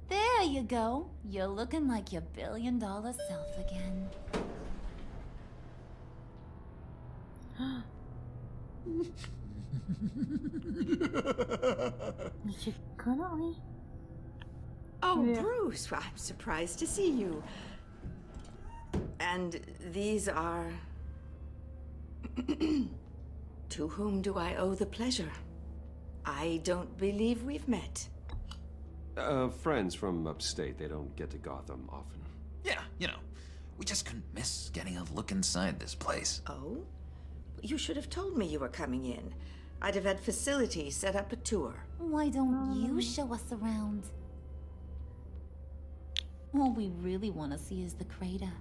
There you go. You're looking like your billion-dollar self again. Mais quel connard, lui! Oh, Bruce, I'm surprised to see you. And these are... To whom do I owe the pleasure? I don't believe we've met. Friends from upstate. They don't get to Gotham often. Yeah, you know, we just couldn't miss getting a look inside this place. Oh? You should have told me you were coming in. I'd have had facilities set up a tour. Why don't you show us around? All we really want to see is the crater.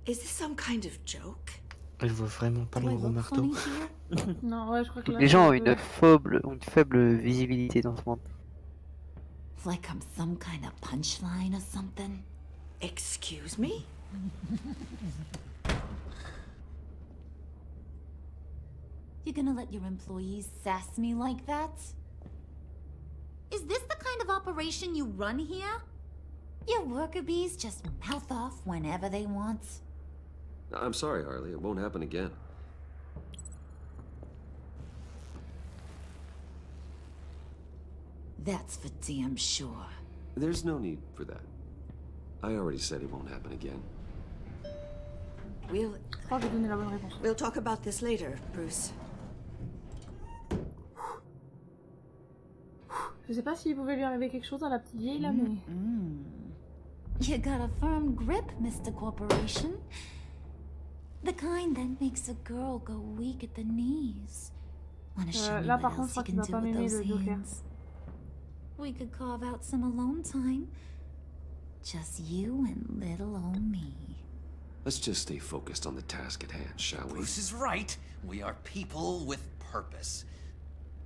Is this some kind of joke? Elle voit vraiment pas le gros marteau. Non, ouais, je crois que là, Les gens ont une faible visibilité dans ce monde. Like I'm some kind of punchline or something. Excuse me? You gonna let your employees sass me like that? Is this the kind of operation you run here? Your worker bees just mouth off whenever they want. I'm sorry, Harley. It won't happen again. That's for damn sure. There's no need for that. I already said it won't happen again. We'll talk about this later, Bruce. Je sais pas s'il pouvait lui arriver quelque chose à la petite vieille là, mais. You got a firm grip, Mr. Corporation. The kind that makes a girl go weak at the knees. Wanna show me Là, what par contre, else je you crois qu'il can va do pas with m'aimer those le Joker. hands? We could carve out some alone time. Just you and little old me. Let's just stay focused on the task at hand, shall we? Bruce is right. We are people with purpose.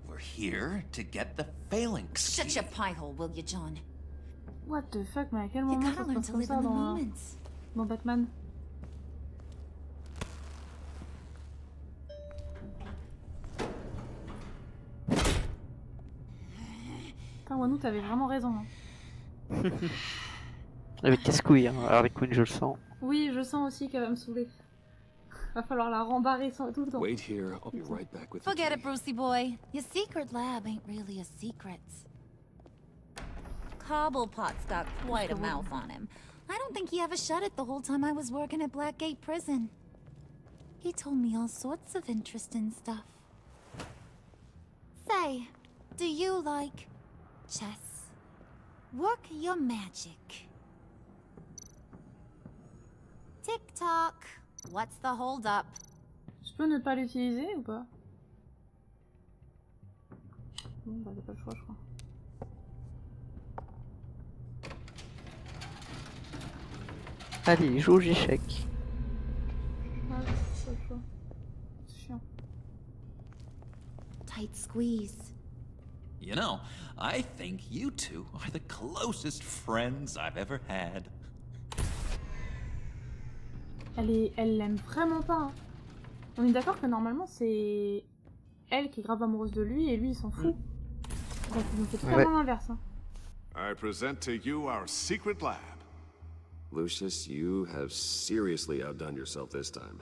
We're here to get the phalanx. Shut your pie hole, will you, John? What the fuck, mais à quel moment ça se passe comme ça dans Batman? Putain, Wanou, t'avais vraiment raison. Hein. Avec casse-couille, hein. Harley Quinn, je le sens. Oui, je sens aussi qu'elle va me saouler. Va falloir la rembarrer tout le temps. Wait here, I'll be right back with the Forget key. it, Brucey boy. Your secret lab ain't really a secret. Cobblepot's got quite a mouth on him. I don't think he ever shut it the whole time I was working at Blackgate Prison. He told me all sorts of interesting stuff. Say, do you like chess? Work your magic. Tick-tock. What's the hold-up? Je peux ne pas l'utiliser ou pas? Bon, bah j'ai pas le choix, je crois. Allez, joue aux échecs. Ouais, j'ai pas le choix. C'est chiant. Tight squeeze. You know, I think you two are the closest friends I've ever had. Elle l'aime vraiment pas. Hein. On est d'accord que normalement c'est elle qui est grave amoureuse de lui et lui il s'en fout. Donc il nous fait totalement l'inverse. Hein. I present to you our secret lab. Lucius, you have seriously outdone yourself this time.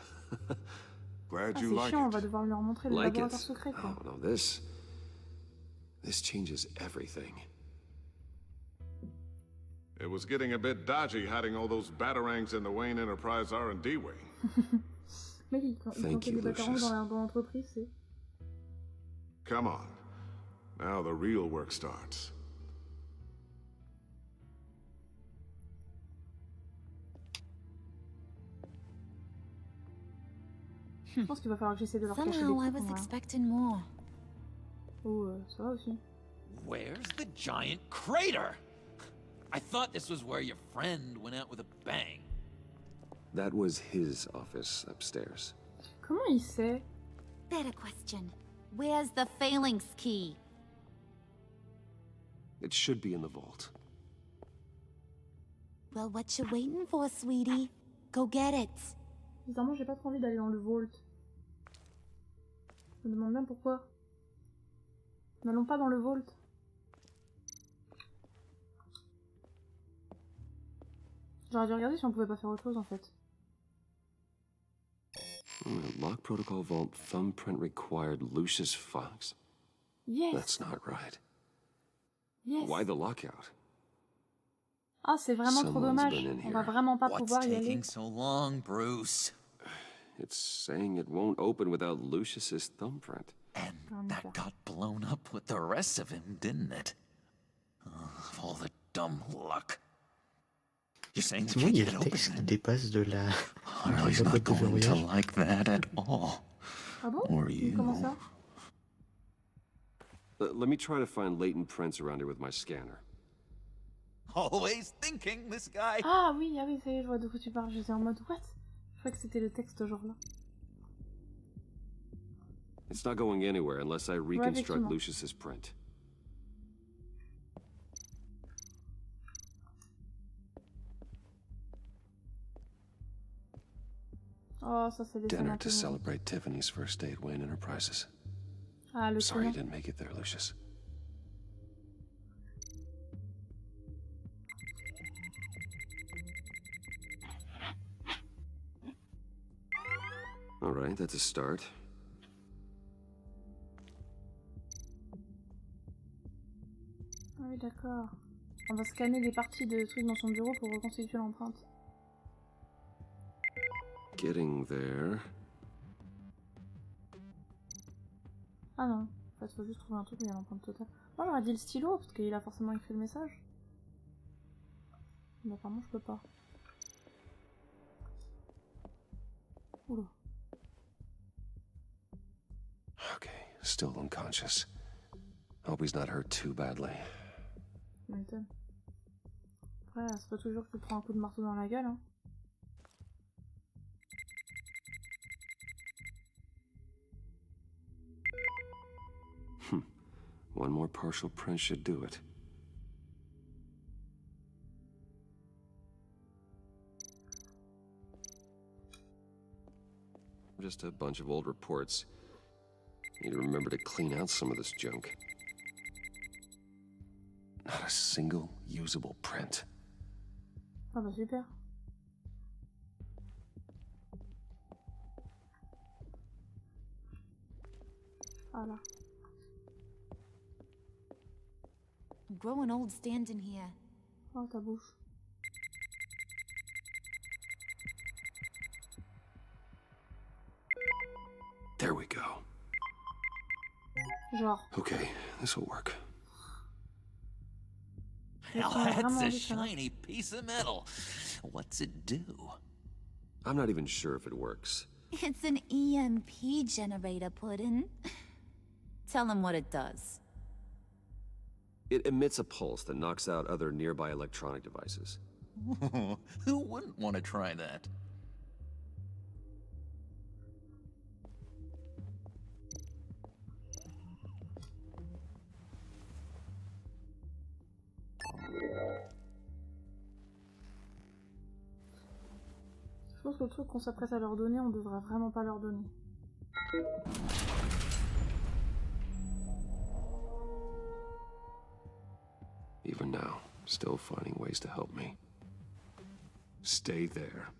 Glad Ah, you c'est like chiant, on it. va devoir lui remontrer le Like laboratoire it? secret quoi. Oh no, this changes everything. It was getting a bit dodgy hiding all those batarangs in the Wayne Enterprise R&D wing. Mais il fait des batarangs dans l'entreprise, c'est... Come on. Now the real work starts. Je pense qu'il va falloir que j'essaie de leur cacher des Somehow I trucs. was expecting more. Oh, ça va aussi. Where's the giant crater? I thought this was where your friend went out with a bang. That was his office upstairs. Comment il sait? Better question. Where's the phalanx key? It should be in the vault. Well, what you waiting for, sweetie? Go get it. Bizarrement, j'ai pas trop envie d'aller dans le vault. Je me demande bien pourquoi. N'allons pas dans le vault. J'aurais dû regarder si on pouvait pas faire autre chose en fait. Lock protocol vault thumbprint required Lucius Fox. Yes. That's not right. Yes. Why the lockout? Ah, c'est vraiment trop dommage. On va vraiment pas pouvoir y aller. What's taking so long, Bruce? It's saying it won't open without Lucius's thumbprint. And that got blown up with the rest of him, didn't it? Oh, all the dumb luck. You're saying C'est bon, il y a le texte qui dépasse de la... Harley's not going to like that at all. Ah bon? Or you. Comment ça? Let me try to find latent prints around here with my scanner. Always thinking, this guy. Ah oui, ça y est, je vois de quoi tu parles. J'étais en mode, what? croyais que c'était le texte genre là. It's not going anywhere unless I reconstruct effectivement. Lucius's print. Oh, ça c'est des scènes Dinner un to peu mignonnes. celebrate Tiffany's first day at Wayne Enterprises. Ah, le Sorry you client. didn't make it there, Lucius. All right, that's a start. Ah oui, d'accord. On va scanner des parties de trucs dans son bureau pour reconstituer l'empreinte. Getting there. Ah non, en fait, faut juste trouver un truc où il y a l'empreinte totale. Moi, j'aurais dit le stylo, parce qu'il a forcément écrit le message. Mais apparemment, je peux pas. Oula. Okay, still unconscious. Hope he's not hurt too badly. Ça m'étonne. Après, c'est pas toujours que tu prends un coup de marteau dans la gueule, hein. One more partial print should do it. Just a bunch of old reports. Need to remember to clean out some of this junk. Not a single usable print. Ah bah super. Voilà. I'm growing old standing here. Oh, ta bouche. There we go. Genre. Okay, this'll work. Now that's a shiny piece of metal. What's it do? I'm not even sure if it works. It's an EMP generator, Puddin'. Tell him what it does. It emits a pulse that knocks out other nearby electronic devices. Who wouldn't want to try that? Je pense que le truc qu'on s'apprête à leur donner, on devrait vraiment pas leur donner. Even now, still finding ways to help me. Stay there.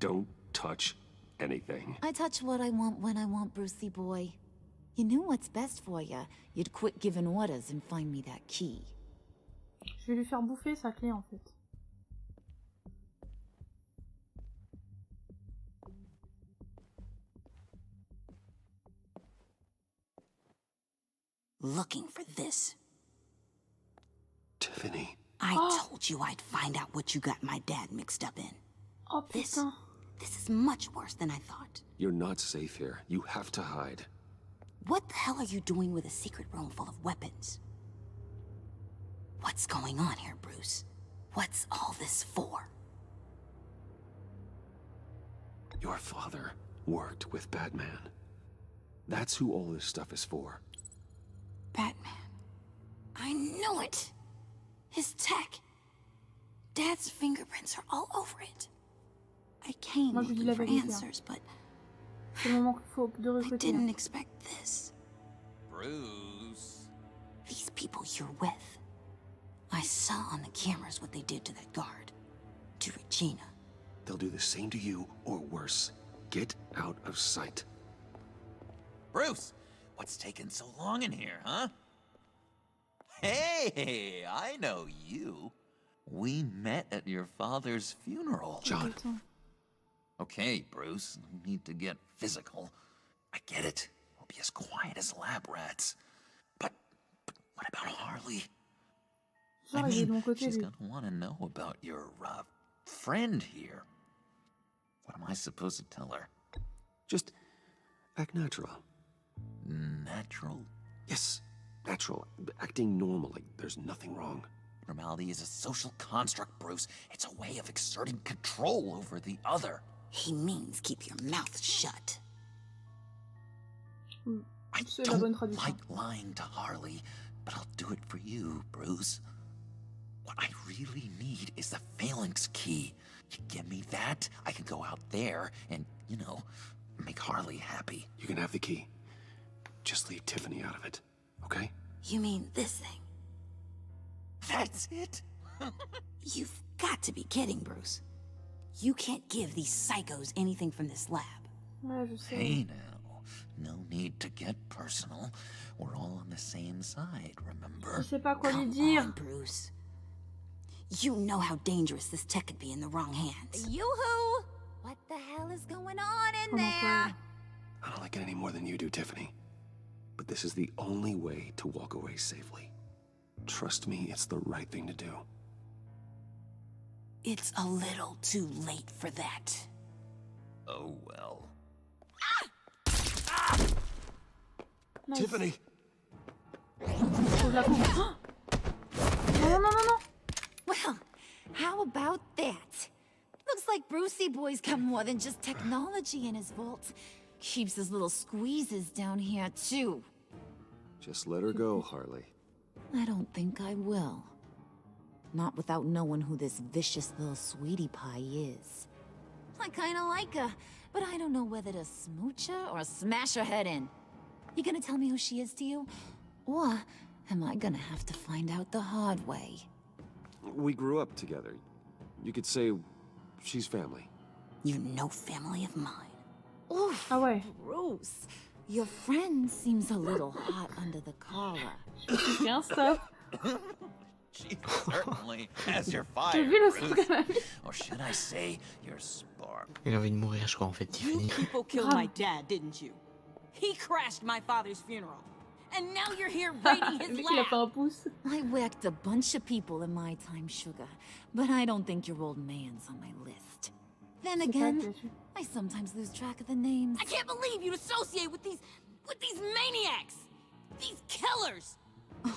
Don't touch anything. I touch what I want when I want, Brucey boy. You knew what's best for you. You'd quit giving orders and find me that key. Je vais lui faire bouffer sa clé en fait. Looking for this. Tiffany. I told you I'd find out what you got my dad mixed up in. Oh putain. This is much worse than I thought. You're not safe here. You have to hide. What the hell are you doing with a secret room full of weapons? What's going on here, Bruce? What's all this for? Your father worked with Batman. That's who all this stuff is for. Batman. I knew it! His tech. Dad's fingerprints are all over it. I came Moi, je dis looking la for vérité, answers, but c'est le moment qu'il faut de I recruter. didn't expect this. Bruce. These people you're with. I saw on the cameras what they did to that guard. To Regina. They'll do the same to you, or worse. Get out of sight. Bruce, what's taking so long in here, huh? Hey, I know you. We met at your father's funeral. John. Okay, Bruce, no need to get physical. I get it. We'll be as quiet as lab rats. But what about Harley? I mean, she's gonna want to know about your, friend here. What am I supposed to tell her? Just act natural. Natural? Yes, natural. Acting normal, like there's nothing wrong. Normality is a social construct, Bruce. It's a way of exerting control over the other. He means keep your mouth shut. I don't like lying to Harley, but I'll do it for you, Bruce. What I really need is the phalanx key. You give me that, I can go out there and, you know, make Harley happy. You can have the key. Just leave Tiffany out of it, okay? You mean this thing? That's it? You've got to be kidding, Bruce. You can't give these psychos anything from this lab. Hey now, no need to get personal. We're all on the same side, remember? Je sais pas quoi lui Come dire. on, Bruce. You know how dangerous this tech could be in the wrong hands. Yoo-hoo! What the hell is going on in there? I don't like it any more than you do, Tiffany. But this is the only way to walk away safely. Trust me, it's the right thing to do. It's a little too late for that. Oh well. Nice. Tiffany! Faut que je la coupe. Non, non, non, non. Well, how about that? Looks like Brucey Boy's got more than just technology in his vault. Keeps his little squeezes down here, too. Just let her go, Harley. I don't think I will. Not without knowing who this vicious little sweetie pie is. I kinda like her, but I don't know whether to smooch her or smash her head in. You gonna tell me who she is to you? Or am I gonna have to find out the hard way? We grew up together. You could say she's family. You're no family of mine. Oof, Ah ouais. Bruce. Your friend seems a little hot under the collar. Tiens, stop. She certainly has your T'as fire, vu le Bruce. son qu'elle a mis? Or should I say, your spark. Il a envie de mourir, je crois, en fait, Tiffany. People killed my dad, didn't you? He crashed my father's funeral. And now you're here raiding his Le mec, il a fait lab. un pouce. I whacked a bunch of people in my time, Sugar, but I don't think your old man's on my list. Then C'est pas again, clair. I sometimes lose track of the names. I can't believe you associate with these maniacs. These killers.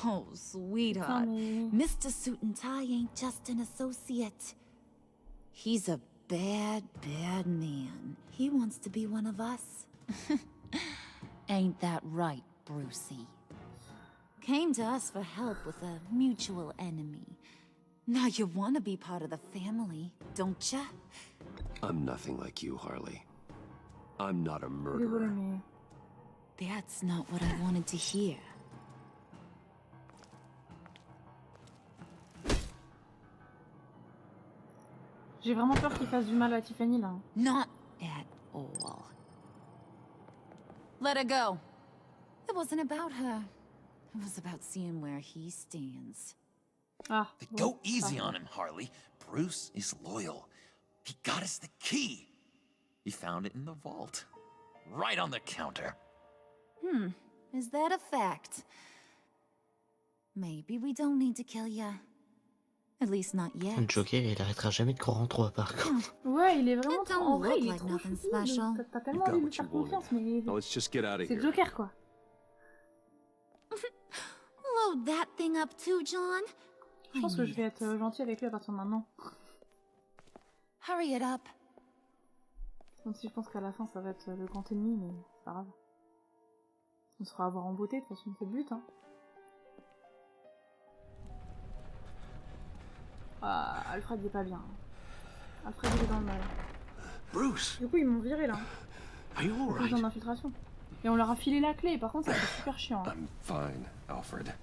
Oh, sweetheart. Mr. Suit and Tie ain't just an associate. He's a bad, bad man. He wants to be one of us. Ain't that right, Brucey? Came to us for help with a mutual enemy. Now you want to be part of the family, don't ya? I'm nothing like you, Harley. I'm not a Désolé, murderer. mais... That's not what I wanted to hear. J'ai vraiment peur qu'il fasse du mal à Tiffany, là. Not at all. Let her go. It wasn't about her. It was about seeing where he stands. Ah. Go easy on him, Harley. Bruce is loyal. He got us the key. He found it in the vault. Right on the counter. Is that a fact? Maybe we don't need to kill ya. At least not yet. Le Joker, il arrêtera jamais de croire en toi, par contre. Ouais, il est vraiment It trop... En don't vrai, look il est like trop nothing choupi, special. donc t'as You tellement got envie de lui what you faire confiance, mais... wanted. Now let's just get out of C'est here. Joker, quoi. Load that thing up too, John. Je pense que je vais être gentil avec lui à partir de maintenant. Hurry it up. Même si je pense qu'à la fin, ça va être le grand ennemi, mais c'est pas grave. On se fera avoir en beauté, de toute façon, c'est le but, hein. Ah, Alfred, il est pas bien. Alfred, il est dans le mal. Bruce, Du coup, ils m'ont viré, là. are you all Ils ont right? d'infiltration. Et on leur a filé la clé, par contre, ça c'est super chiant. Hein. I'm fine, Alfred.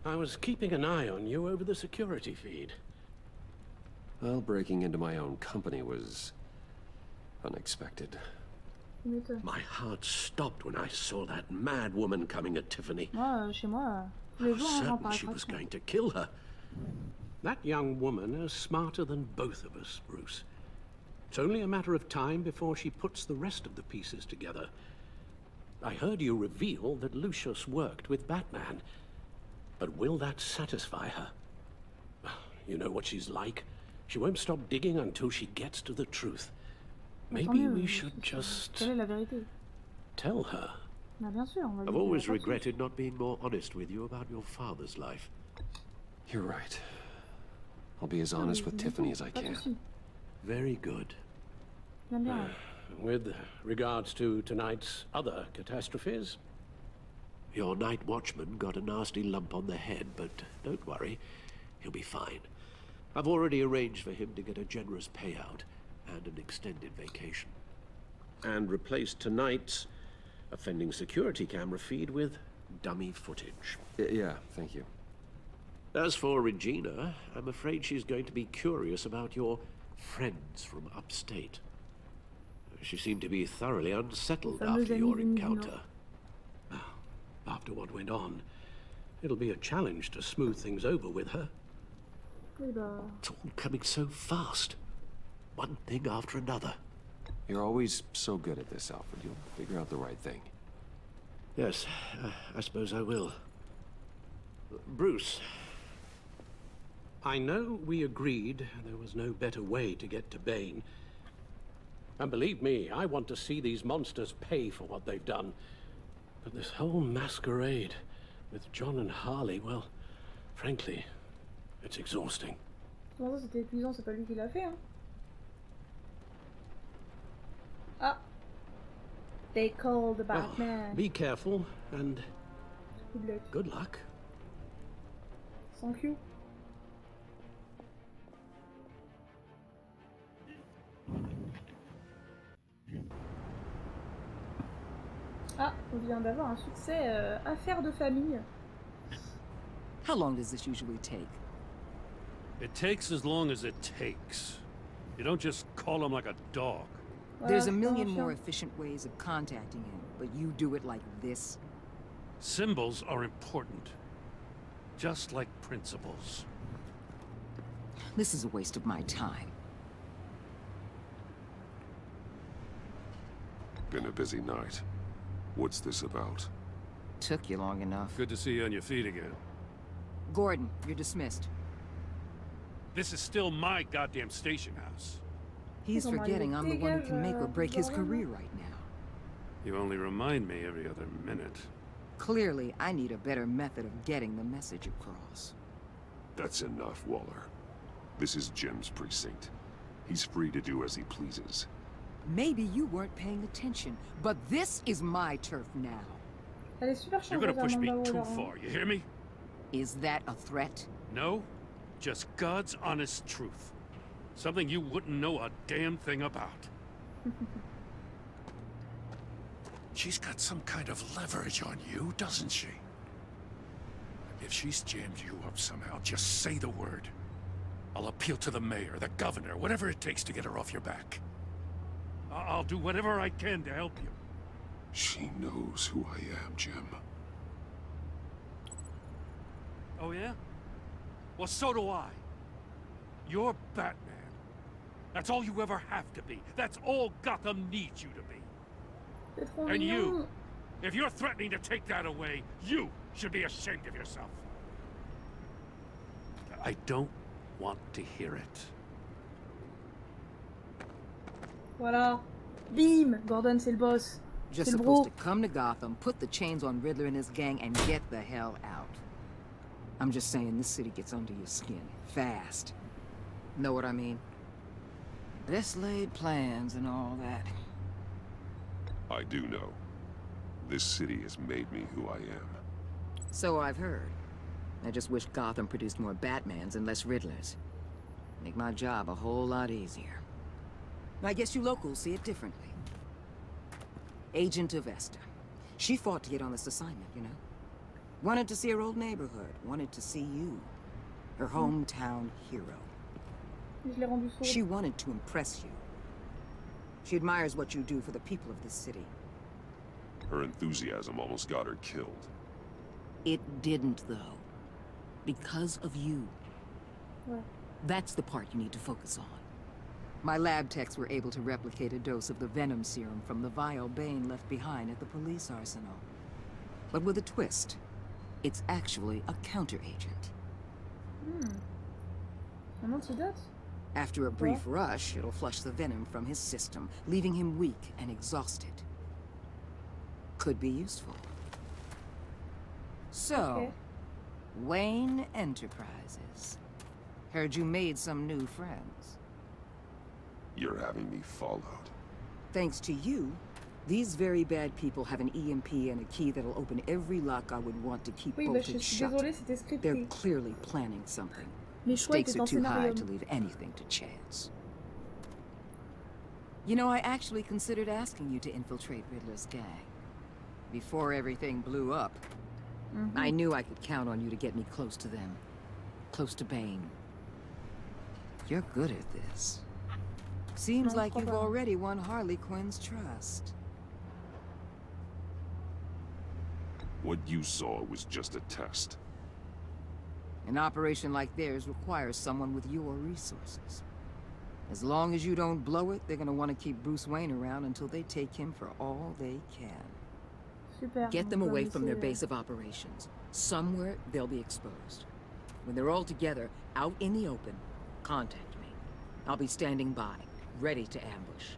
I was keeping an eye on you over the security feed. Well, breaking into my own company was unexpected. My heart stopped when I saw that mad woman coming at Tiffany. Moi, chez moi, tous I les was jours, on certain rentre she was going to kill her. That young woman is smarter than both of us, Bruce. It's only a matter of time before she puts the rest of the pieces together. I heard you reveal that Lucius worked with Batman. But will that satisfy her? You know what she's like. She won't stop digging until she gets to the truth. Maybe we should just Quelle est la vérité? tell her. Bah, bien sûr, on va I've lui always dire la regretted not being more honest with you about your father's life. You're right. I'll be as honest with Tiffany as I can. Very good. With regards to tonight's other catastrophes, your night watchman got a nasty lump on the head, but don't worry, he'll be fine. I've already arranged for him to get a generous payout and an extended vacation. And replaced tonight's offending security camera feed with dummy footage. Yeah, thank you. As for Regina, I'm afraid she's going to be curious about your friends from upstate. She seemed to be thoroughly unsettled after your encounter. After what went on, it'll be a challenge to smooth things over with her. It's all coming so fast. One thing after another. You're always so good at this, Alfred. You'll figure out the right thing. Yes, I suppose I will. Bruce, I know we agreed there was no better way to get to Bane. And believe me, I want to see these monsters pay for what they've done. But this whole masquerade with John and Harley, well, frankly, it's exhausting. Comment ça, c'était épuisant, c'est pas lui qui l'a fait, hein. Ah. They called the Batman. Be careful and Good luck. good luck. Thank you. Ah, on vient d'avoir un succès affaire de famille. How long does this usually take? It takes as long as it takes. You don't just call him like a dog. There's a million more efficient ways of contacting him, but you do it like this? Symbols are important. Just like principles. This is a waste of my time. Been a busy night. What's this about? Took you long enough. Good to see you on your feet again. Gordon, you're dismissed. This is still my goddamn station house. He's forgetting I'm the one who can make or break his career right now. You only remind me every other minute. Clearly, I need a better method of getting the message across. That's enough, Waller. This is Jim's precinct. He's free to do as he pleases. Maybe you weren't paying attention, but this is my turf now. Elle est super You're gonna push me changeuse, too Amanda Waller. far, you hear me? Is that a threat? No, just God's honest truth. Something you wouldn't know a damn thing about. She's got some kind of leverage on you, doesn't she? If she's jammed you up somehow, just say the word. I'll appeal to the mayor, the governor, whatever it takes to get her off your back. I'll do whatever I can to help you. She knows who I am, Jim. Oh yeah? Well, so do I. You're Batman. That's all you ever have to be. That's all Gotham needs you to be. And you, if you're threatening to take that away, you should be ashamed of yourself. I don't want to hear it. Voilà. Bim! Gordon, c'est le boss. Just C'est le supposed bro. to come to Gotham, put the chains on Riddler and his gang, and get the hell out. I'm just saying, this city gets under your skin. Fast. Know what I mean? Best laid plans and all that. I do know. This city has made me who I am. So I've heard. I just wish Gotham produced more Batmans and less Riddlers. Make my job a whole lot easier. I guess you locals see it differently. Agent of Esther. She fought to get on this assignment, you know? Wanted to see her old neighborhood. Wanted to see you. Her hometown hero. Je l'ai rendu sourde. She wanted to impress you. She admires what you do for the people of this city. Her enthusiasm almost got her killed. It didn't, though. Because of you. Ouais. That's the part you need to focus on. My lab techs were able to replicate a dose of the venom serum from the vial Bane left behind at the police arsenal. But with a twist. It's actually a counter-agent. Un antidote? After a brief rush, it'll flush the venom from his system, leaving him weak and exhausted. Could be useful. So, Okay. Wayne Enterprises. Heard you made some new friends. You're having me followed. Thanks to you, these very bad people have an EMP and a key that'll open every lock I would want to keep bolted shut. They're clearly planning something. Stakes are too high to leave anything to chance. You know, I actually considered asking you to infiltrate Riddler's gang. Before everything blew up, I knew I could count on you to get me close to them. Close to Bane. You're good at this. Seems like you've already won Harley Quinn's trust. What you saw was just a test. An operation like theirs requires someone with your resources. As long as you don't blow it, they're gonna want to keep Bruce Wayne around until they take him for all they can. Super. Get them away from their base of operations. Somewhere they'll be exposed. When they're all together, out in the open, contact me. I'll be standing by, ready to ambush.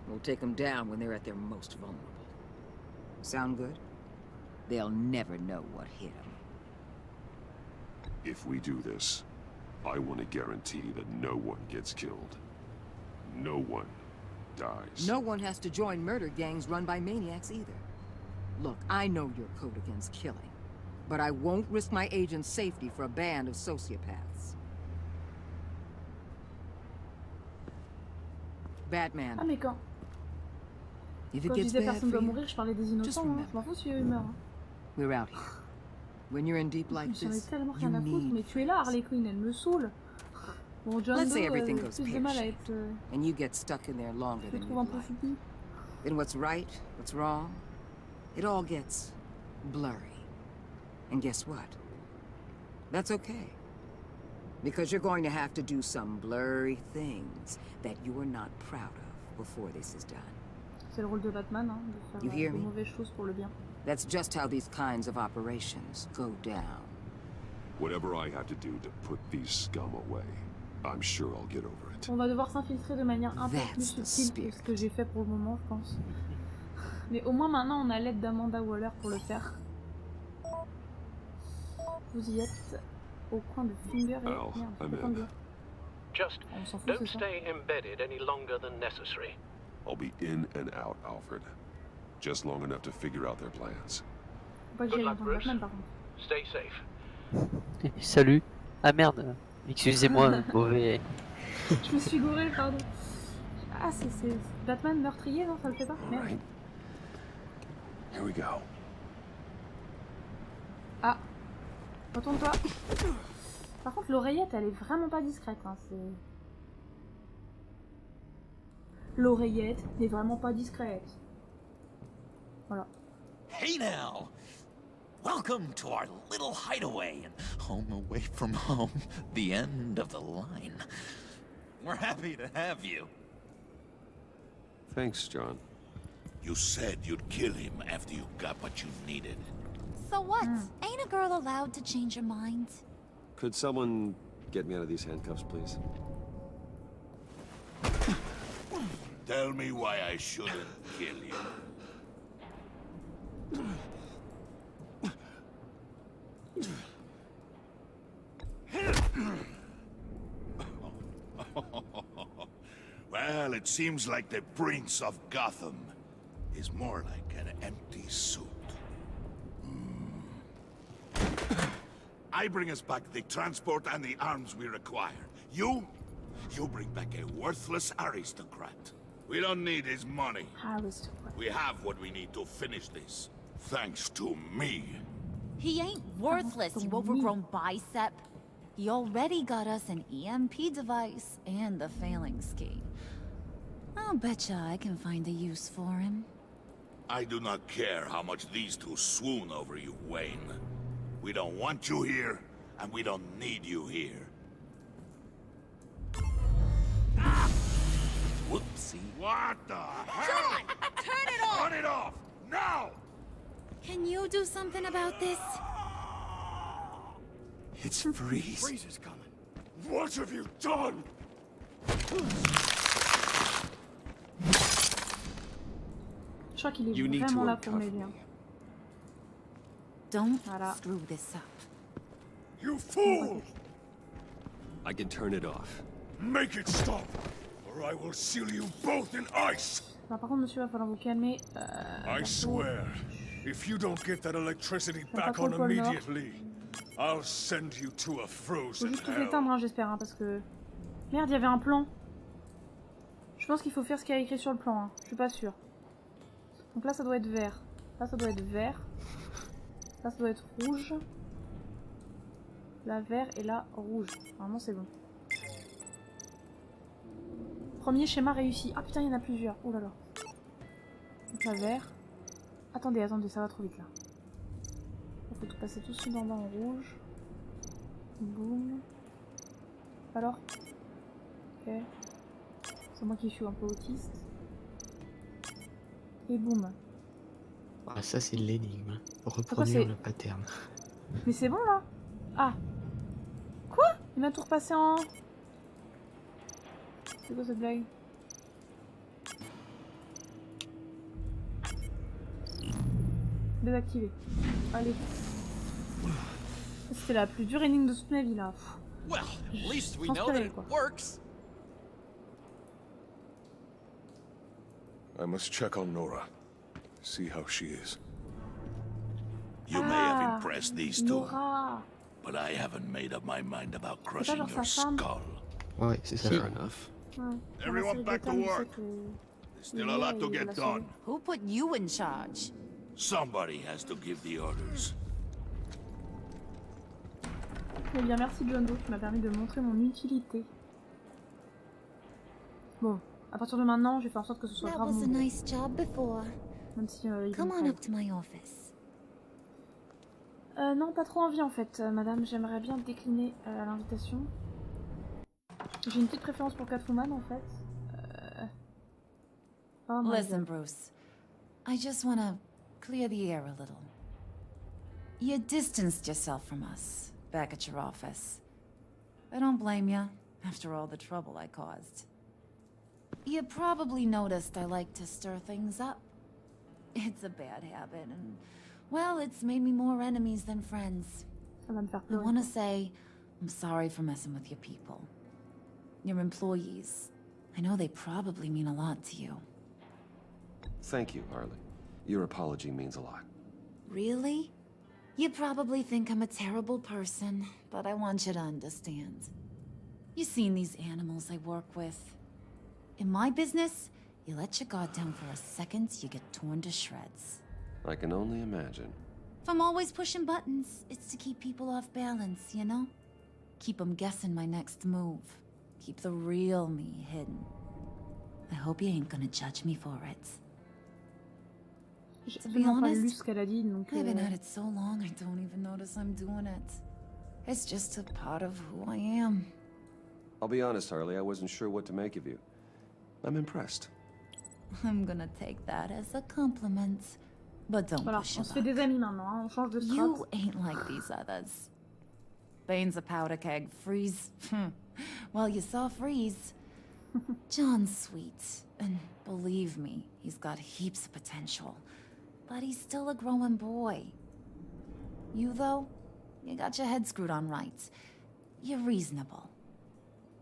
We'll take them down when they're at their most vulnerable. Sound good? They'll never know what hit them. If we do this, I want to guarantee that no one gets killed. No one dies. No one has to join murder gangs run by maniacs either. Look, I know your code against killing, but I won't risk my agent's safety for a band of sociopaths. Batman. Ah mais quand If it je gets disais bad personne for doit you, mourir, je parlais des innocents, hein. Je m'en fous si eux meurent. we're out here. When you're in deep like J'en ai this, tellement you rien à foutre, need... mais tu es là, Harley Quinn, elle me saule. Bon, John Let's Doe, say everything goes plus de mal à pear-shaped, être... and you get stuck in there longer Je than le you'd trouve un peu like. choupi. Then what's right, what's wrong, it all gets blurry. And guess what? That's okay. Because you're going to have to do some blurry things that you are not proud of before this is done. C'est le rôle de Batman, hein, de You faire hear de me? mauvaises choses pour le bien. That's just how these kinds of operations go down. Whatever I have to do to put these scum away, I'm sure I'll get over it. On va devoir s'infiltrer de manière un peu plus subtile que ce que j'ai fait pour le moment, je pense. Mais au moins maintenant, on a l'aide d'Amanda Waller pour le faire. Vous y êtes au coin de Finger et... Al, Merde, I'm je peux pas me in. dire. Just On s'en fout, don't c'est ça. stay embedded any longer than necessary. I'll be in and out, Alfred. Just long enough to figure out their plans. Faut pas que j'y aille en tant que Batman, par contre. Stay safe. Salut. Ah merde. Excusez-moi, mauvais. Je me suis gouré, pardon. Ah, c'est Batman meurtrier, non? Ça le fait pas? Merde. Here we go. Ah. Retourne-toi. Par contre, l'oreillette, elle est vraiment pas discrète. Hein. L'oreillette n'est vraiment pas discrète. Voilà. Hey now! Welcome to our little hideaway and home away from home, the end of the line. We're happy to have you. Thanks, John. You said you'd kill him after you got what you needed. So what? Ain't a girl allowed to change her mind? Could someone get me out of these handcuffs, please? Tell me why I shouldn't kill you. Well, it seems like the Prince of Gotham is more like an empty suit. I bring us back the transport and the arms we require. You bring back a worthless aristocrat. We don't need his money. Aristocrat. We have what we need to finish this. Thanks to me. He ain't worthless, you overgrown bicep. He already got us an EMP device and the phalanx key. I'll betcha I can find a use for him. I do not care how much these two swoon over you, Wayne. We don't want you here, and we don't need you here. Whoopsie. What the hell? John! Turn it off! Turn it off! Now! Can you do something about this? It's Freeze. Freeze is coming. What have you done? Je crois qu'il est vraiment là pour m'aider. Don't screw this up. You fool! I can turn it off. Make it stop, or I will seal you both in ice. Alors, par contre, monsieur, va falloir vous calmer. I swear, if you don't get that electricity back on immediately, I'll send you to a Faut frozen juste tout hell. éteindre, hein, j'espère, hein, parce que... Merde, il y avait un plan. Je pense qu'il faut faire ce qu'il y a écrit sur le plan, hein. Je suis pas sûre. Donc là, ça doit être vert. Là, ça doit être vert. Là, ça doit être rouge. Là, vert et là, rouge. Normalement, c'est bon. Premier schéma réussi. Ah putain, il y en a plusieurs. Oh là là. Donc là, vert. Attendez, attendez, ça va trop vite là. Il faut tout passer tout ce en rouge. Boum. Alors. Ok. C'est moi qui suis un peu autiste. Et boum. Ah, ça c'est l'énigme. Reproduire le pattern. Mais c'est bon là. Ah. Quoi? Il m'a tout repassé en... C'est quoi cette blague? Désactivé. Allez. C'était la plus dure énigme de toute ma vie là. Well, at least we know that it works. I must check on Nora. See how she is. You may have impressed these two, Nora. but I haven't made up my mind about C'est pas crushing genre your sa femme. skull. Ouais, c'est ça. Fair enough. Ouais. Everyone back to work. There's still a lot to get done. Who put you in charge? Somebody has to give the orders. Eh bien, merci John Doe qui m'a permis de montrer mon utilité. Bon, à partir de maintenant, je vais faire en sorte que ce soit That grave was a mon nice job before. Même si Come on up to my office. non, pas trop envie en fait, madame. J'aimerais bien décliner l'invitation. J'ai une petite préférence pour Catwoman en fait. Oh my Listen, God. Bruce. I just want to clear the air a little. You distanced yourself from us back at your office. I don't blame you, after all the trouble I caused. You probably noticed I like to stir things up. It's a bad habit, and, well, it's made me more enemies than friends. Ça va me faire I pleurer. want to say I'm sorry for messing with your people. Your employees. I know they probably mean a lot to you. Thank you, Harley. Your apology means a lot. Really? You probably think I'm a terrible person, but I want you to understand. You've seen these animals I work with. In my business, you let your guard down for a second, you get torn to shreds. I can only imagine. If I'm always pushing buttons, it's to keep people off balance, you know? Keep them guessing my next move. Keep the real me hidden. I hope you ain't gonna judge me for it. J'ai To be absolument pas lu honest, ce qu'elle a dit, donc... I've been at it so long I don't even notice I'm doing it. It's just a part of who I am. I'll be honest, Harley, I wasn't sure what to make of you. I'm impressed. I'm gonna take that as a compliment. But don't Voilà, push on it se fait des amis maintenant, hein. On change de strat. You ain't like these others. Bane's a powder keg. Freeze. Well, you saw Freeze. John's sweet. And believe me, he's got heaps of potential. But he's still a growing boy. You, though, you got your head screwed on right. You're reasonable.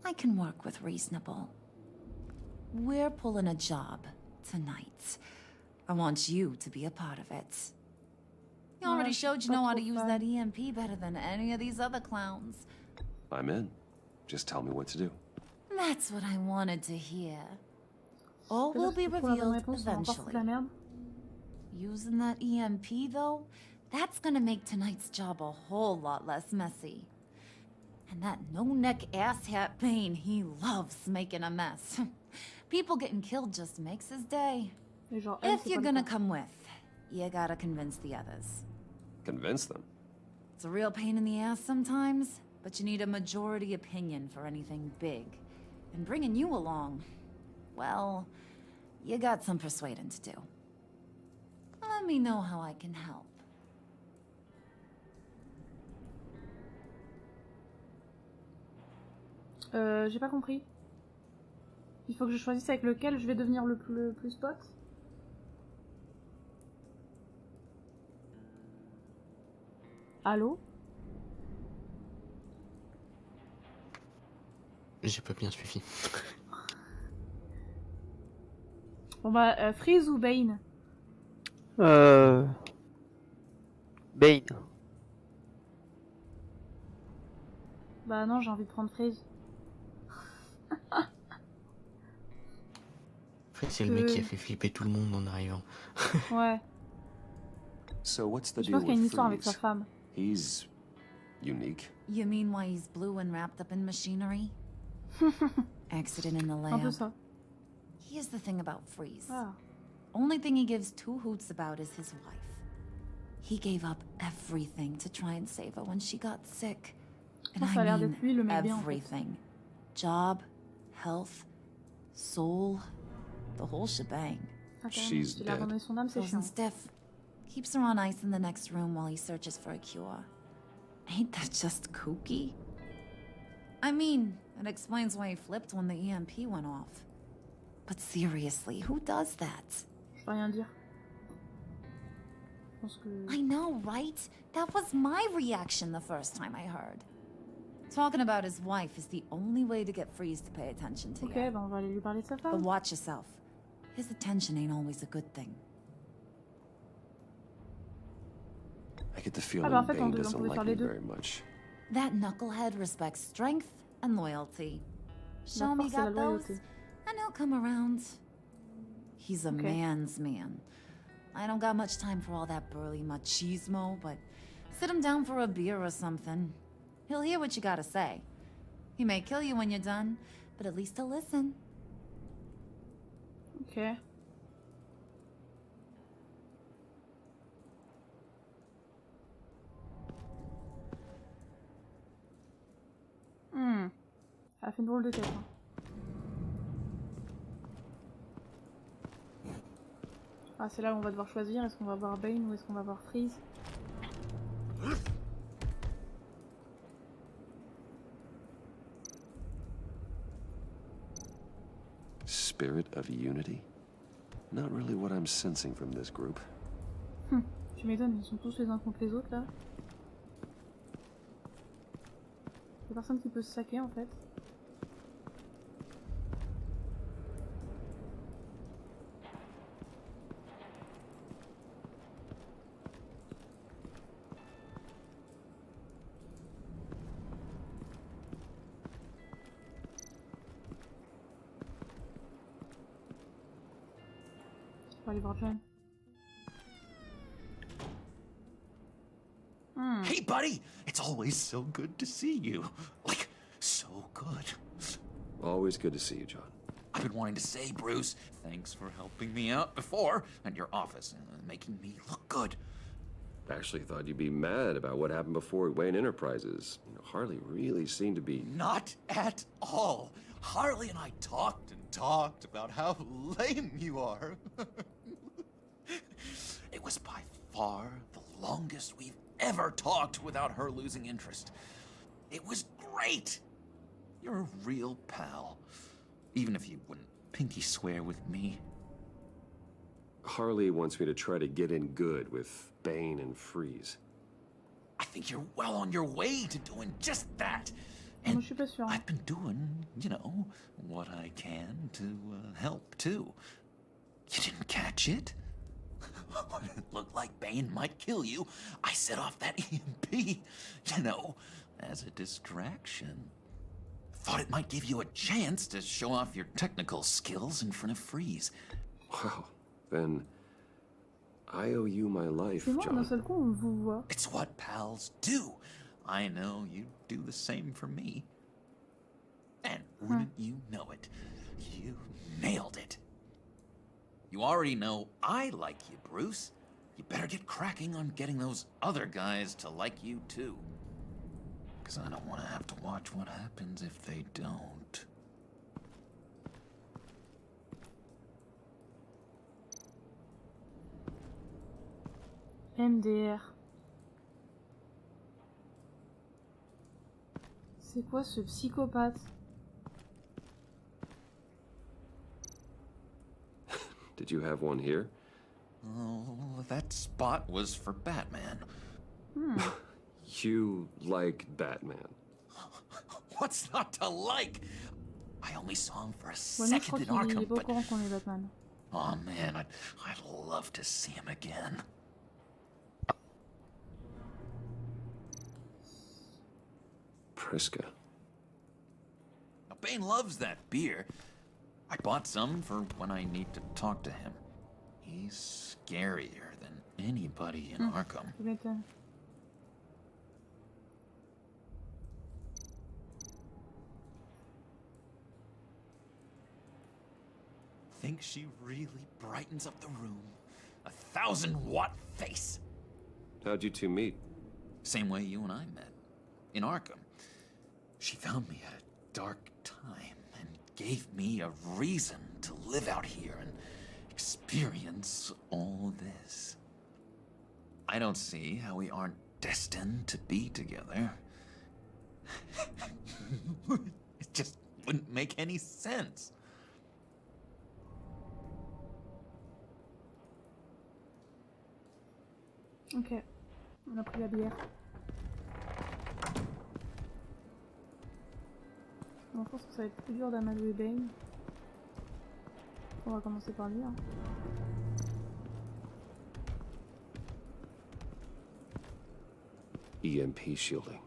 I can work with reasonable. We're pulling a job tonight. I want you to be a part of it. You already showed you know how to use that EMP better than any of these other clowns. I'm in. Just tell me what to do. That's what I wanted to hear. All will be revealed eventually. Using that EMP, though, that's gonna make tonight's job a whole lot less messy. And that no-neck asshat Bane, he loves making a mess. People getting killed just makes his day. If you're gonna come with, you gotta convince the others. Convince them? It's a real pain in the ass sometimes, but you need a majority opinion for anything big. And bringing you along, well, you got some persuading to do. Let me know how I can help. J'ai pas compris. Il faut que je choisisse avec lequel je vais devenir le plus pote. Allô? J'ai pas bien suivi. Bon bah, Freeze ou Bane? Bane. Bah non, j'ai envie de prendre Freeze. Après, c'est le mec qui a fait flipper tout le monde en arrivant. Ouais. So what's the Je pense deal qu'il y a une with histoire avec sa Freeze? femme. He's unique. You mean why he's blue and wrapped up in machinery? Accident in the Un peu lab. ça. Here's the thing about Freeze. Ah. Only thing he gives two hoots about is his wife. He gave up everything to try and save her when she got sick. And Ça a l'air I d'être lui le mean mec bien, en fait. everything. Job, health, soul, the whole shebang. Ah, carrément, She's il a dead. abandonné son âme, c'est Frozen chiant. stiff. Keeps her on ice in the next room while he searches for a cure. Ain't that just kooky? I mean, it explains why he flipped when the EMP went off. But seriously, who does that? Je peux rien dire. Je pense que... I know, right? That was my reaction the first time I heard. Talking about his wife is the only way to get Freeze to pay attention to Ok, you. bah on va aller lui parler de sa But femme. watch yourself. His attention ain't always a good thing. I get the feeling bah, en fait, Bane on doesn't pouvait like faire me les deux. very much. That knucklehead respects strength and loyalty. Show La me force et la got those, loyauté. and he'll come around. He's a Okay. man's man. I don't got much time for all that burly machismo, but sit him down for a beer or something. He'll hear what you gotta say. He may kill you when you're done, but at least he'll listen. Ok. Ça a fait une drôle de tête. Hein. Ah, c'est là où on va devoir choisir. Est-ce qu'on va voir Bane ou est-ce qu'on va voir Freeze? Spirit of unity? Not really what I'm sensing from this group. Tu m'étonnes, ils sont tous les uns contre les autres là. Y'a personne qui peut se saquer en fait. On va aller voir John. Hey, buddy! It's always so good to see you. Like, so good. Always good to see you, John. I've been wanting to say, Bruce, thanks for helping me out before at your office and making me look good. Actually thought you'd be mad about what happened before at Wayne Enterprises. You know, Harley really seemed to be... Not at all. Harley and I talked and talked about how lame you are. It was by far the longest we've ever talked without her losing interest. It was great. You're a real pal. Even if you wouldn't pinky swear with me. Harley wants me to try to get in good with Bane and Freeze. I think you're well on your way to doing just that. And I've been doing, you know, what I can to help, too. You didn't catch it? When it looked like Bane might kill you, I set off that EMP, you know, as a distraction. Thought it might give you a chance to show off your technical skills in front of Freeze. Wow, then I owe you my life, C'est moi, d'un John. seul coup, on vous voit. It's what pals do. I know you'd do the same for me. And wouldn't you know it, you nailed it. You already know I like you, Bruce. You better get cracking on getting those other guys to like you, too. Because I don't want to have to watch what happens if they don't. MDR. C'est quoi ce psychopathe? Did you have one here? Oh, that spot was for Batman. You like Batman. What's not to like? I only saw him for a Ouais, mais je crois second in qu'il est Arkham, pas au but... courant qu'on est Batman. Oh man, I'd love to see him again. Priska. Now, Bane loves that beer. I bought some for when I need to talk to him. He's scarier than anybody in Arkham. Tu m'étonnes. Think she really brightens up the room? 1,000-watt face. How'd you two meet? Same way you and I met. In Arkham. She found me at a dark time and gave me a reason to live out here and experience all this. I don't see how we aren't destined to be together. It just wouldn't make any sense. Ok, on a pris la bière. Bon, je pense que ça va être plus dur d'amadouer Bane. On va commencer par lui. Hein. EMP shielding.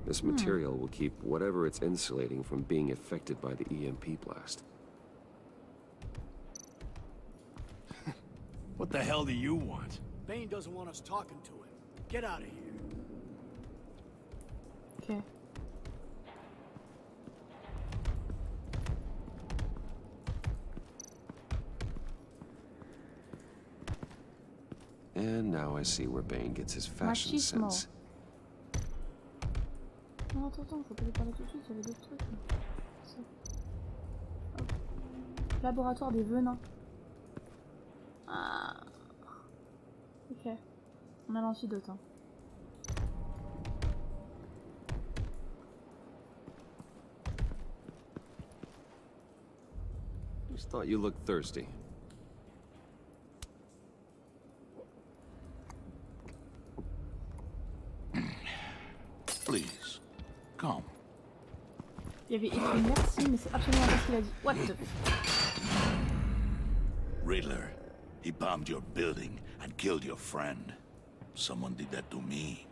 This material will keep whatever it's insulating from being affected by the EMP blast. What the hell do you want? Bane doesn't want us talking to him. Get out of here. Okay. And now I see where Bane gets his fashion Machismo. sense. Non, attends, faut pas lui parler tout de suite, il y avait d'autres trucs. Ça. Hop. Laboratoire des venins. Ah. Ok. On a l'antidote. Hein. Just thought you looked thirsty. Please, come. Il y avait écrit merci, mais c'est absolument pas ce qu'il a dit. What the Riddler, he bombed your building and killed your friend. Someone did that to me.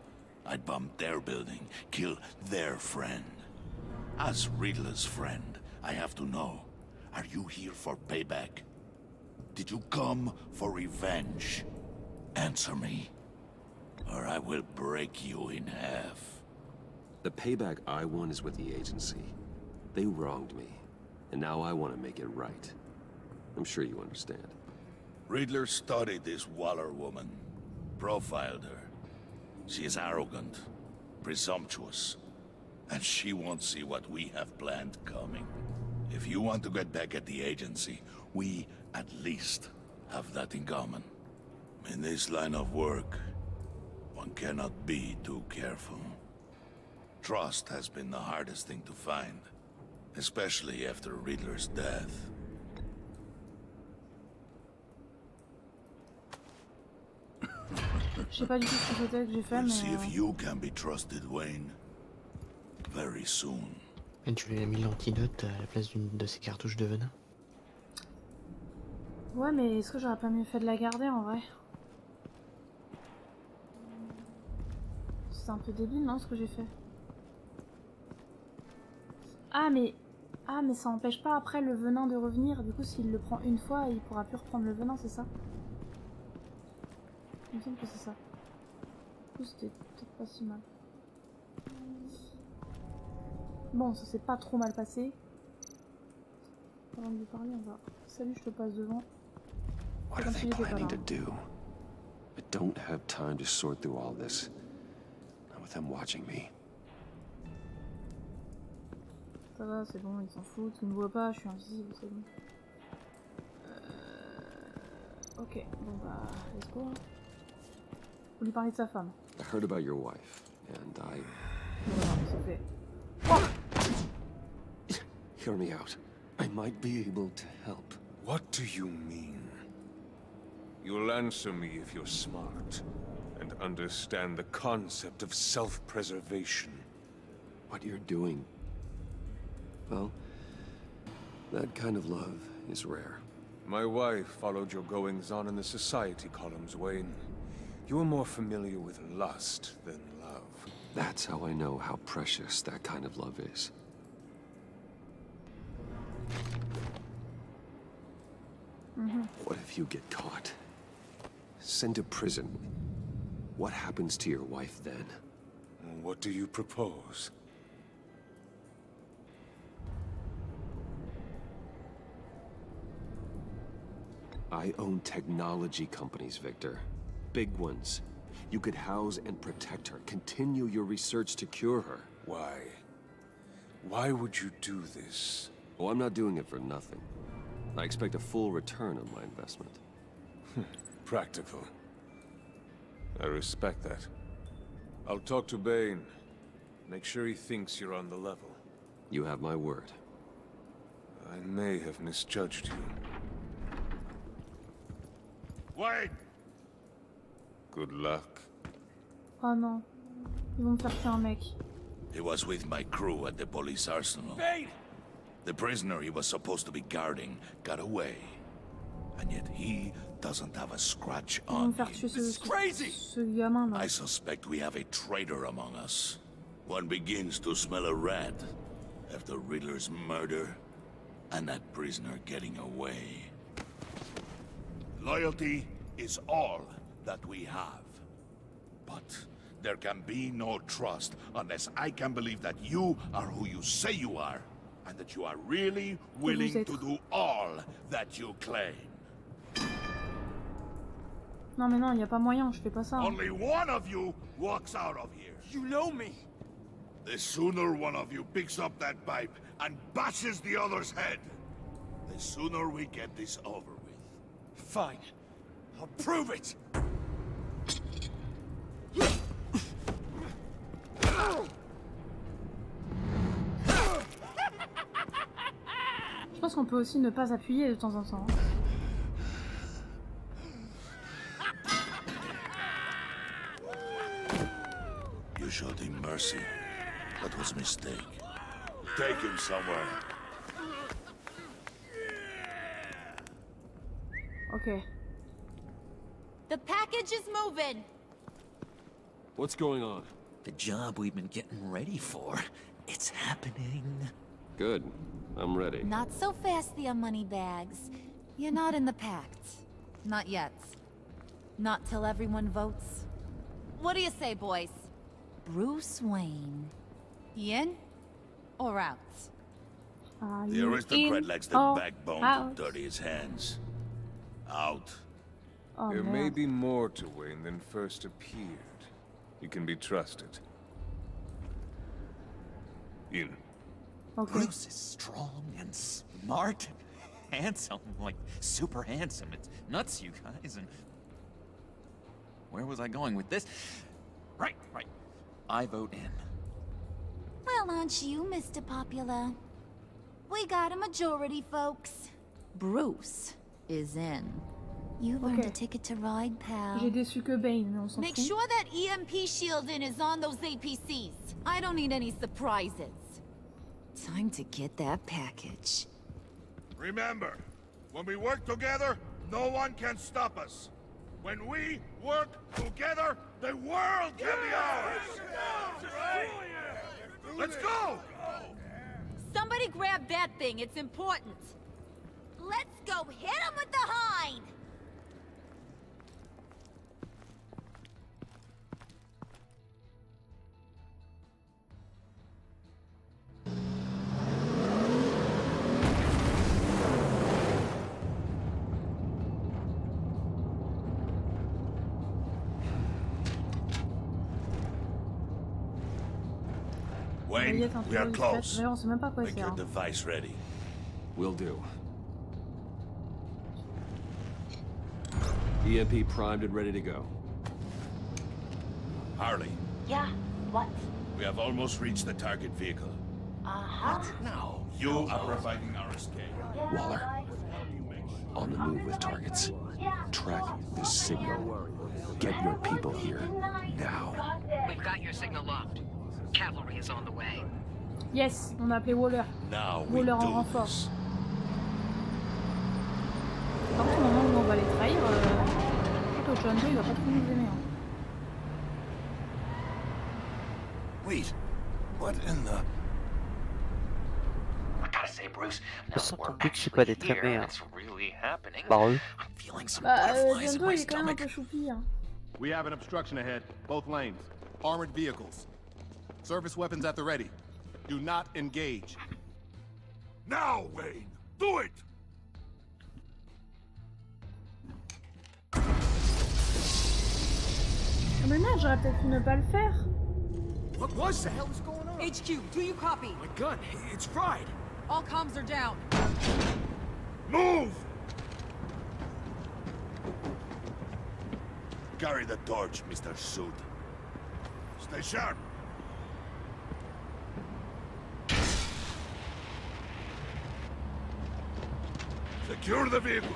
I'd bomb their building, kill their friend. As Riddler's friend, I have to know, are you here for payback? Did you come for revenge? Answer me, or I will break you in half. The payback I want is with the agency. They wronged me, and now I want to make it right. I'm sure you understand. Riddler studied this Waller woman, profiled her. She is arrogant, presumptuous, and she won't see what we have planned coming. If you want to get back at the agency, we at least have that in common. In this line of work, one cannot be too careful. Trust has been the hardest thing to find, especially after Riddler's death. Je sais pas du tout ce que c'était que j'ai fait, mais... See if you can be trusted, Wayne. Very soon. Et tu lui as mis l'antidote à la place d'une de ses cartouches de venin. Ouais, mais est-ce que j'aurais pas mieux fait de la garder en vrai? C'est un peu débile, non, ce que j'ai fait? Ah, mais ça empêche pas après le venin de revenir. Du coup, s'il le prend une fois, il pourra plus reprendre le venin, c'est ça? Il me semble que c'est ça. Du coup, c'était peut-être pas si mal. Bon, ça s'est pas trop mal passé. Avant de lui parler, on va... Salut, je te passe devant. What are they planning to do? I don't have time to sort through all this. Not with them watching me. Ça va, c'est bon, ils s'en foutent, ils me voient pas, je suis invisible, c'est bon. Ok, bon bah, let's go. Hein. Faut lui parler de sa femme. I heard about your wife, and I... Voilà, c'est fait. Hear me out. I might be able to help. What do you mean? You'll answer me if you're smart, and understand the concept of self-preservation. What you're doing... Well, That kind of love is rare. My wife followed your goings-on in the society columns, Wayne. You are more familiar with lust than love. That's how I know how precious that kind of love is. What if you get caught? Sent to prison? What happens to your wife then? What do you propose? I own technology companies, Victor. Big ones. You could house and protect her, continue your research to cure her. Why? Why would you do this? Oh, I'm not doing it for nothing. I expect a full return on my investment. Practical. I respect that. I'll talk to Bane. Make sure he thinks you're on the level. You have my word. I may have misjudged you. Wait! Good luck. Oh non. Ils vont me faire tuer un mec. He was with my crew at the police arsenal. Bane! The prisoner he was supposed to be guarding got away. And yet he doesn't have a scratch Ils vont on me faire him. tuer Crazy! ce gamin là. I suspect we have a traitor among us. One begins to smell a rat after Riddler's murder and that prisoner getting away. Loyalty is all that we have. But there can be no trust unless I can believe that you are who you say you are, and that you are really willing to do all that you claim. Non mais non, y a pas moyen, je fais pas ça. Only one of you walks out of here. You know me. The sooner one of you picks up that pipe and bashes the other's head, the sooner we get this over with. Fine. I'll prove it. Je pense qu'on peut aussi ne pas appuyer de temps en temps. You showed him mercy. That was a mistake. Take him somewhere. Ok. The package is moving. What's going on? The job we've been getting ready for. It's happening. Good. I'm ready. Not so fast, the money bags. You're not in the pact. Not yet. Not till everyone votes. What do you say, boys? Bruce Wayne. In or out? The aristocrat lacks the backbone to dirty his hands. Out. Oh, there may be more to Wayne than first appeared. You can be trusted. In. Okay. Bruce is strong and smart, handsome, like super handsome. It's nuts, you guys. And where was I going with this? Right. I vote in. Well, aren't you, Mr. Popular? We got a majority, folks. Bruce is in. You've earned a ticket to ride, pal. J'ai déçu que Bane, mais on s'en Make fout. sure that EMP shielding is on those APCs. I don't need any surprises. Time to get that package. Remember, when we work together, no one can stop us. When we work together, the world can be ours! Let's go! Somebody grab that thing, it's important. Let's go hit him with the hind! Wayne, we are close. D'ailleurs, on sait même pas quoi Make faire. your device ready. Will do. EMP primed and ready to go. Harley, Yeah, what? we have almost reached the target vehicle. Uh-huh. Now, you are providing our escape. Waller, on the move with targets. Track this signal. Get your people here, now. We've got your signal locked. Cavalry is on the way. Yes, on a appelé Waller. Now we Waller en do renfort. this. Par contre, au moment où on va les trahir, je crois que John Doe il va pas trop nous aimer. Hein. Wait, what in the... Je sens ton but, c'est pas d'être aimé hein. Par eux. Bah, John Doe il est quand même un peu choupi. Hein. We have an obstruction ahead, both lanes. Armored vehicles. Service weapons at the ready. Do not engage. Now, Wayne! Do it! Mais merde, j'aurais peut-être pu ne pas le faire. What was the hell is going on? HQ, do you copy? My gun, it's fried. All comms are down. Move! Carry the torch, Mr. Suit. Stay sharp. Secure the vehicle.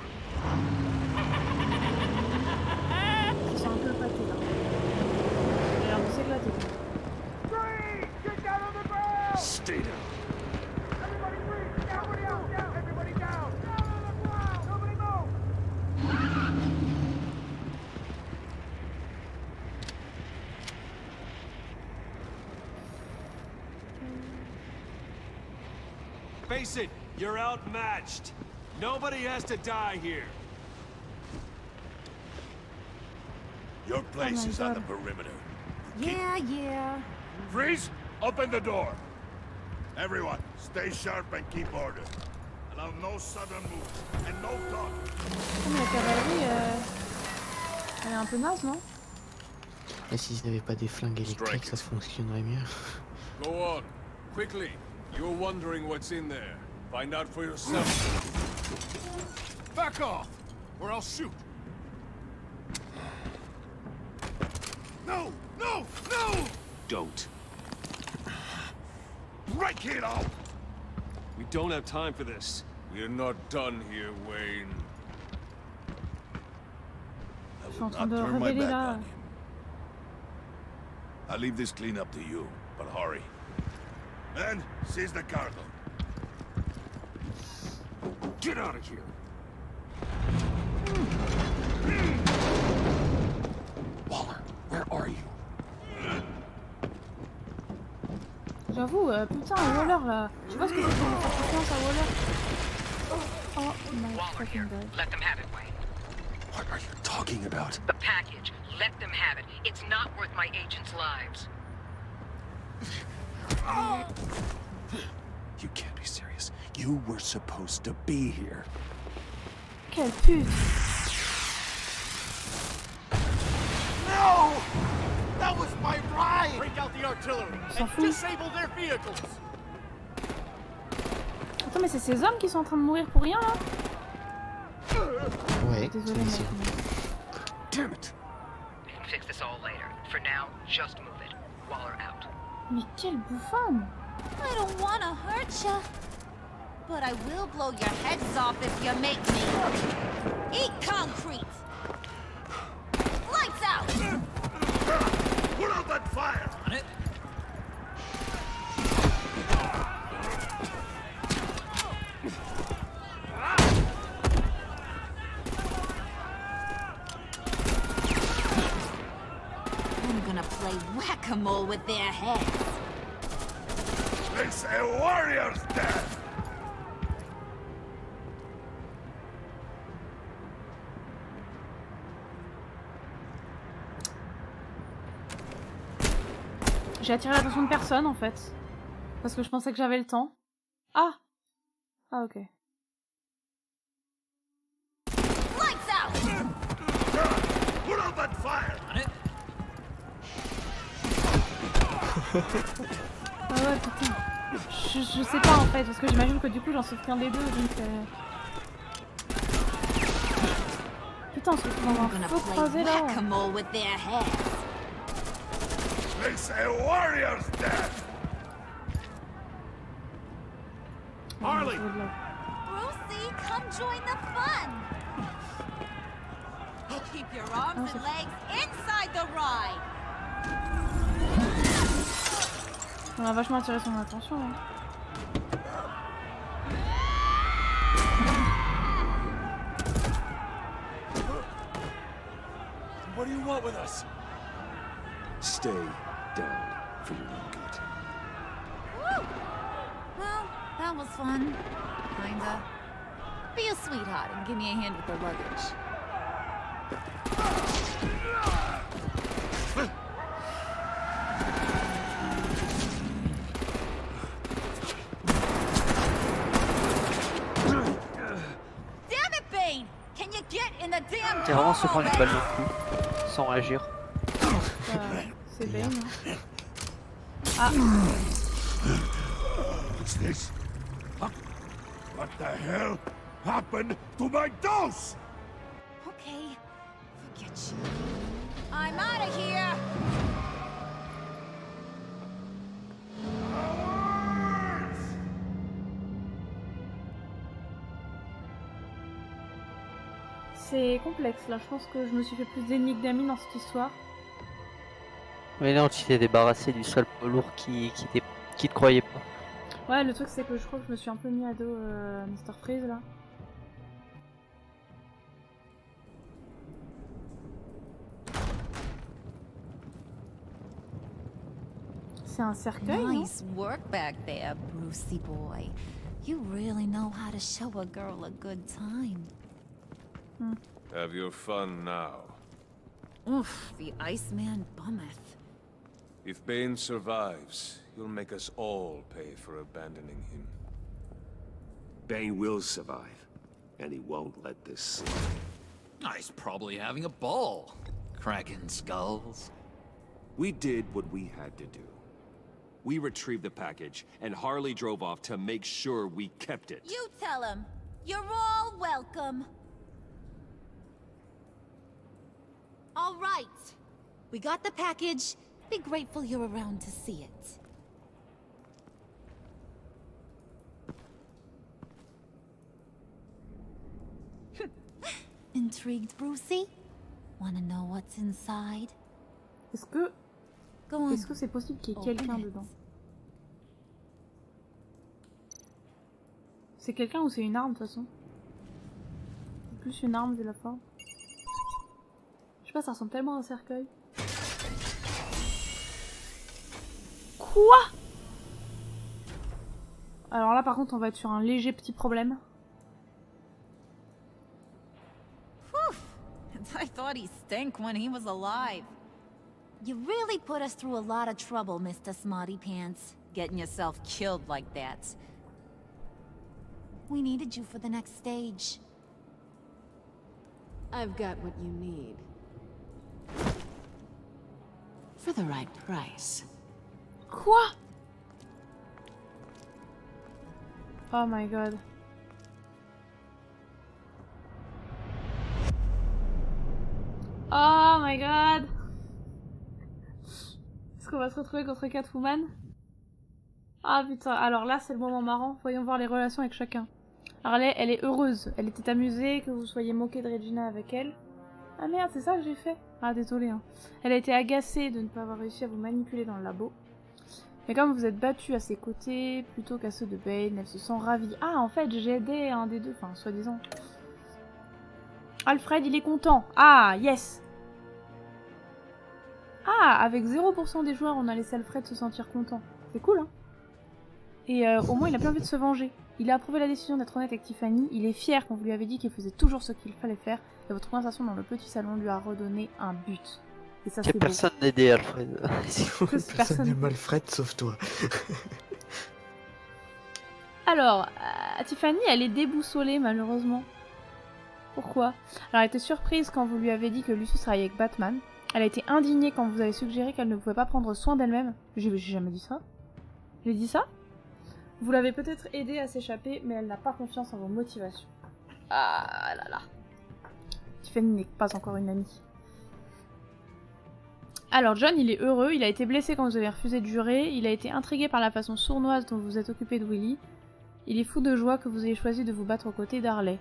Ils sont un peu pâtés là. J'ai l'air de s'éclater. Stay down. Face it, you're outmatched. Nobody has to die here. Your place is on the perimeter. Yeah. Freeze! Open the door. Everyone, stay sharp and keep order. Allow no sudden moves and no talk. Mais la cavalerie, elle est un peu naze, non? Et s'ils n'avaient pas des flingues électriques, ça fonctionnerait mieux. Go on, quickly. You're wondering what's in there. Find out for yourself. Back off, or I'll shoot. No! Don't. Break it out! We don't have time for this. We're not done here, Wayne. I Je suis en will train not de turn my révéler back là. on him. I'll leave this clean up to you, but hurry. And seize the cargo. Get out of here. Waller, where are you? J'avoue, putain, Waller là. Je sais pas ce que c'est pour faire confiance à Waller. Oh my fucking god. Let them have it, Wayne. What are you talking about? The package. Let them have it. It's not worth my agents' lives. You can't be serious. You were supposed to be here. Quelle pute! No! That was my ride! Break out the artillery and disable their vehicles! Attends, mais c'est ces hommes qui sont en train de mourir pour rien là? Ouais, désolé, c'est Damn it! We can fix this all later. For now, just move it. Waller out. Mais quelle bouffonne! I don't wanna hurt ya, but I will blow your heads off if you make me. Eat concrete! Lights out! Put out that fire! On it. I'm gonna play whack-a-mole with their heads. It's a warrior's death! J'ai attiré l'attention de personne en fait. Parce que je pensais que j'avais le temps. Ah! Ah ok. Lights out! Put out that fire! On it. Ah ouais putain. Je sais pas en fait, parce que j'imagine que du coup j'en sauve qu'un des deux, donc Putain, on se retrouve dans un faux croisé là. Whack-a-mole with their heads. It's a warrior's death! Harley! Brucey, come join the fun! Keep your arms and legs inside the ride! On a vachement attiré son attention. Hein. float with us. Stay down for your own good. Woo! Well, that was fun. Kinda. Be a sweetheart and give me a hand with the luggage. Damn it, Bane! Can you get in the damn C'est vraiment se prendre une balle dans le cou, sans réagir. C'est Bane. Hein. Ah. What's this? What the hell happened to my dose? Okay, forget you. I'm out of here! C'est complexe là, je pense que je me suis fait plus d'ennemis que d'amis dans cette histoire. Mais non, tu t'es débarrassé du sale poids lourd qui te croyait pas. Ouais, le truc c'est que je crois que je me suis un peu mis à dos Mr. Freeze là. C'est un cercueil, Nice work back there, Brucey boy. You really know how to show a girl a good time. Have your fun now. Oof, the Iceman bummeth. If Bane survives, you'll make us all pay for abandoning him. Bane will survive, and he won't let this slide. He's probably having a ball, cracking skulls. We did what we had to do. We retrieved the package, and Harley drove off to make sure we kept it. You tell him. You're all welcome. All right. We got the package. Be grateful you're around to see it. Intrigued, Brucey? Wanna know what's inside? Est-ce que c'est possible qu'il y ait quelqu'un dedans? C'est quelqu'un ou c'est une arme de toute façon? C'est plus une arme vu la forme. Je sais pas, ça ressemble tellement à un cercueil. Quoi? Alors là par contre on va être sur un léger petit problème. I thought he stank when he was alive. You really put us through a lot of trouble, Mr. Smarty Pants. Getting yourself killed like that. We needed you for the next stage. I've got what you need. For the right price. Quoi? Oh my god. Oh my god. Est-ce qu'on va se retrouver contre Catwoman? Ah putain, alors là c'est le moment marrant. Voyons voir les relations avec chacun. Harley, elle est heureuse. Elle était amusée que vous soyez moqué de Regina avec elle. Ah merde, c'est ça que j'ai fait? Ah désolé hein. Elle a été agacée de ne pas avoir réussi à vous manipuler dans le labo. Mais comme vous êtes battu à ses côtés plutôt qu'à ceux de Bane, elle se sent ravie. Ah en fait j'ai aidé un des deux, enfin soi-disant. Alfred il est content. Ah yes. Ah avec 0% des joueurs on a laissé Alfred se sentir content. C'est cool hein. Et au moins il a plus envie de se venger. Il a approuvé la décision d'être honnête avec Tiffany. Il est fier qu'on lui avait dit qu'il faisait toujours ce qu'il fallait faire. Et votre conversation dans le petit salon lui a redonné un but. Et ça, c'est personne n'a aidé Alfred. Personne n'aime Alfred sauf toi. Alors, Tiffany, elle est déboussolée malheureusement. Pourquoi? Alors, elle était surprise quand vous lui avez dit que Lucius travaillait avec Batman. Elle a été indignée quand vous avez suggéré qu'elle ne pouvait pas prendre soin d'elle-même. J'ai jamais dit ça. J'ai dit ça? Vous l'avez peut-être aidée à s'échapper, mais elle n'a pas confiance en vos motivations. Ah là là. Tiffany n'est pas encore une amie. Alors John, il est heureux, il a été blessé quand vous avez refusé de jurer, il a été intrigué par la façon sournoise dont vous vous êtes occupé de Willy. Il est fou de joie que vous ayez choisi de vous battre aux côtés d'Harley.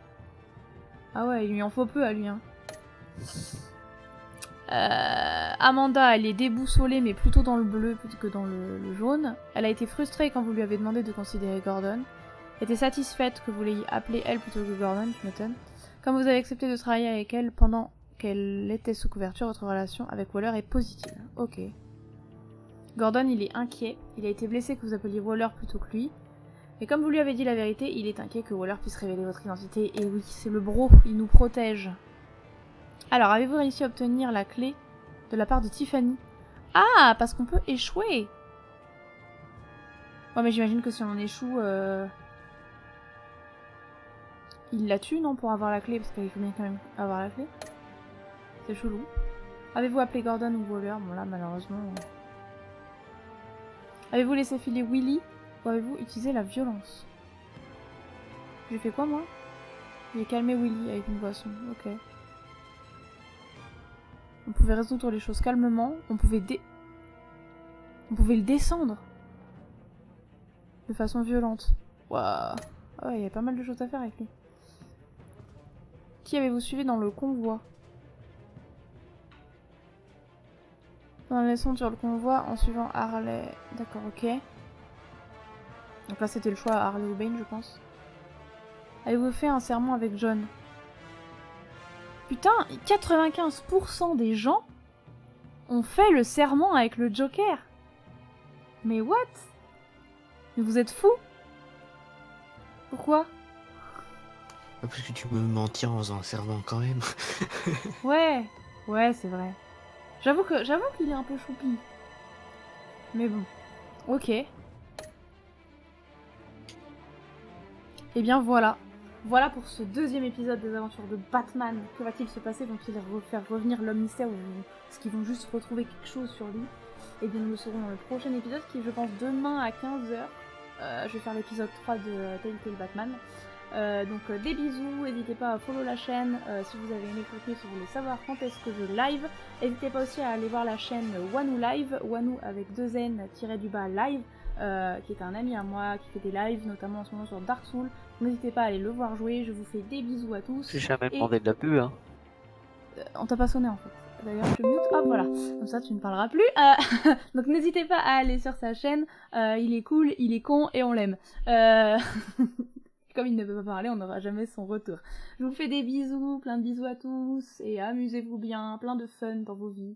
Ah ouais, il lui en faut peu à lui, hein. Amanda, elle est déboussolée, mais plutôt dans le bleu que dans le jaune. Elle a été frustrée quand vous lui avez demandé de considérer Gordon. Elle était satisfaite que vous l'ayez appelée elle plutôt que Gordon, tu m'étonnes. Comme vous avez accepté de travailler avec elle pendant qu'elle était sous couverture, votre relation avec Waller est positive. Ok. Gordon, il est inquiet. Il a été blessé que vous appeliez Waller plutôt que lui. Et comme vous lui avez dit la vérité, il est inquiet que Waller puisse révéler votre identité. Et oui, c'est le bro, il nous protège. Alors, avez-vous réussi à obtenir la clé de la part de Tiffany? Ah, parce qu'on peut échouer. Ouais, mais j'imagine que si on échoue... Il la tue, non, pour avoir la clé? Parce qu'il faut bien quand même avoir la clé. C'est chelou. Avez-vous appelé Gordon ou Waller? Bon, là, malheureusement... Avez-vous laissé filer Willy? Ou avez-vous utilisé la violence? J'ai fait quoi, moi? J'ai calmé Willy avec une boisson. Ok. On pouvait résoudre les choses calmement. On pouvait le descendre. De façon violente. Waouh. Ah ouais, il y a pas mal de choses à faire avec lui. Qui avez-vous suivi dans le convoi? Dans la leçon sur le convoi en suivant Harley. D'accord, ok. Donc là c'était le choix à Harley ou Bane, je pense. Avez-vous fait un serment avec John? Putain, 95% des gens ont fait le serment avec le Joker. Mais what? Mais vous êtes fous? Pourquoi? Parce que tu peux me mentir en faisant un serment quand même. Ouais, ouais, c'est vrai. J'avoue qu'il est un peu choupi. Mais bon, ok. Et bien voilà. Voilà pour ce deuxième épisode des aventures de Batman. Que va-t-il se passer? Vont-ils faire revenir l'homme mystère ou est-ce qu'ils vont juste retrouver quelque chose sur lui? Et bien nous le saurons dans le prochain épisode qui est, je pense, demain à 15h. Je vais faire l'épisode 3 de TELLTALE Batman. Donc des bisous, n'hésitez pas à follow la chaîne si vous avez aimé le contenu, si vous voulez savoir quand est-ce que je live. N'hésitez pas aussi à aller voir la chaîne Wanu Live, Wanu avec 2 N _ live, qui est un ami à moi qui fait des lives, notamment en ce moment sur Dark Souls. N'hésitez pas à aller le voir jouer, je vous fais des bisous à tous. J'ai jamais demandé de la pub, hein. On t'a pas sonné en fait. D'ailleurs je te mute, hop voilà, comme ça tu ne parleras plus. Donc n'hésitez pas à aller sur sa chaîne, il est cool, il est con et on l'aime. Comme il ne peut pas parler, on n'aura jamais son retour. Je vous fais des bisous, plein de bisous à tous, et amusez-vous bien, plein de fun dans vos vies.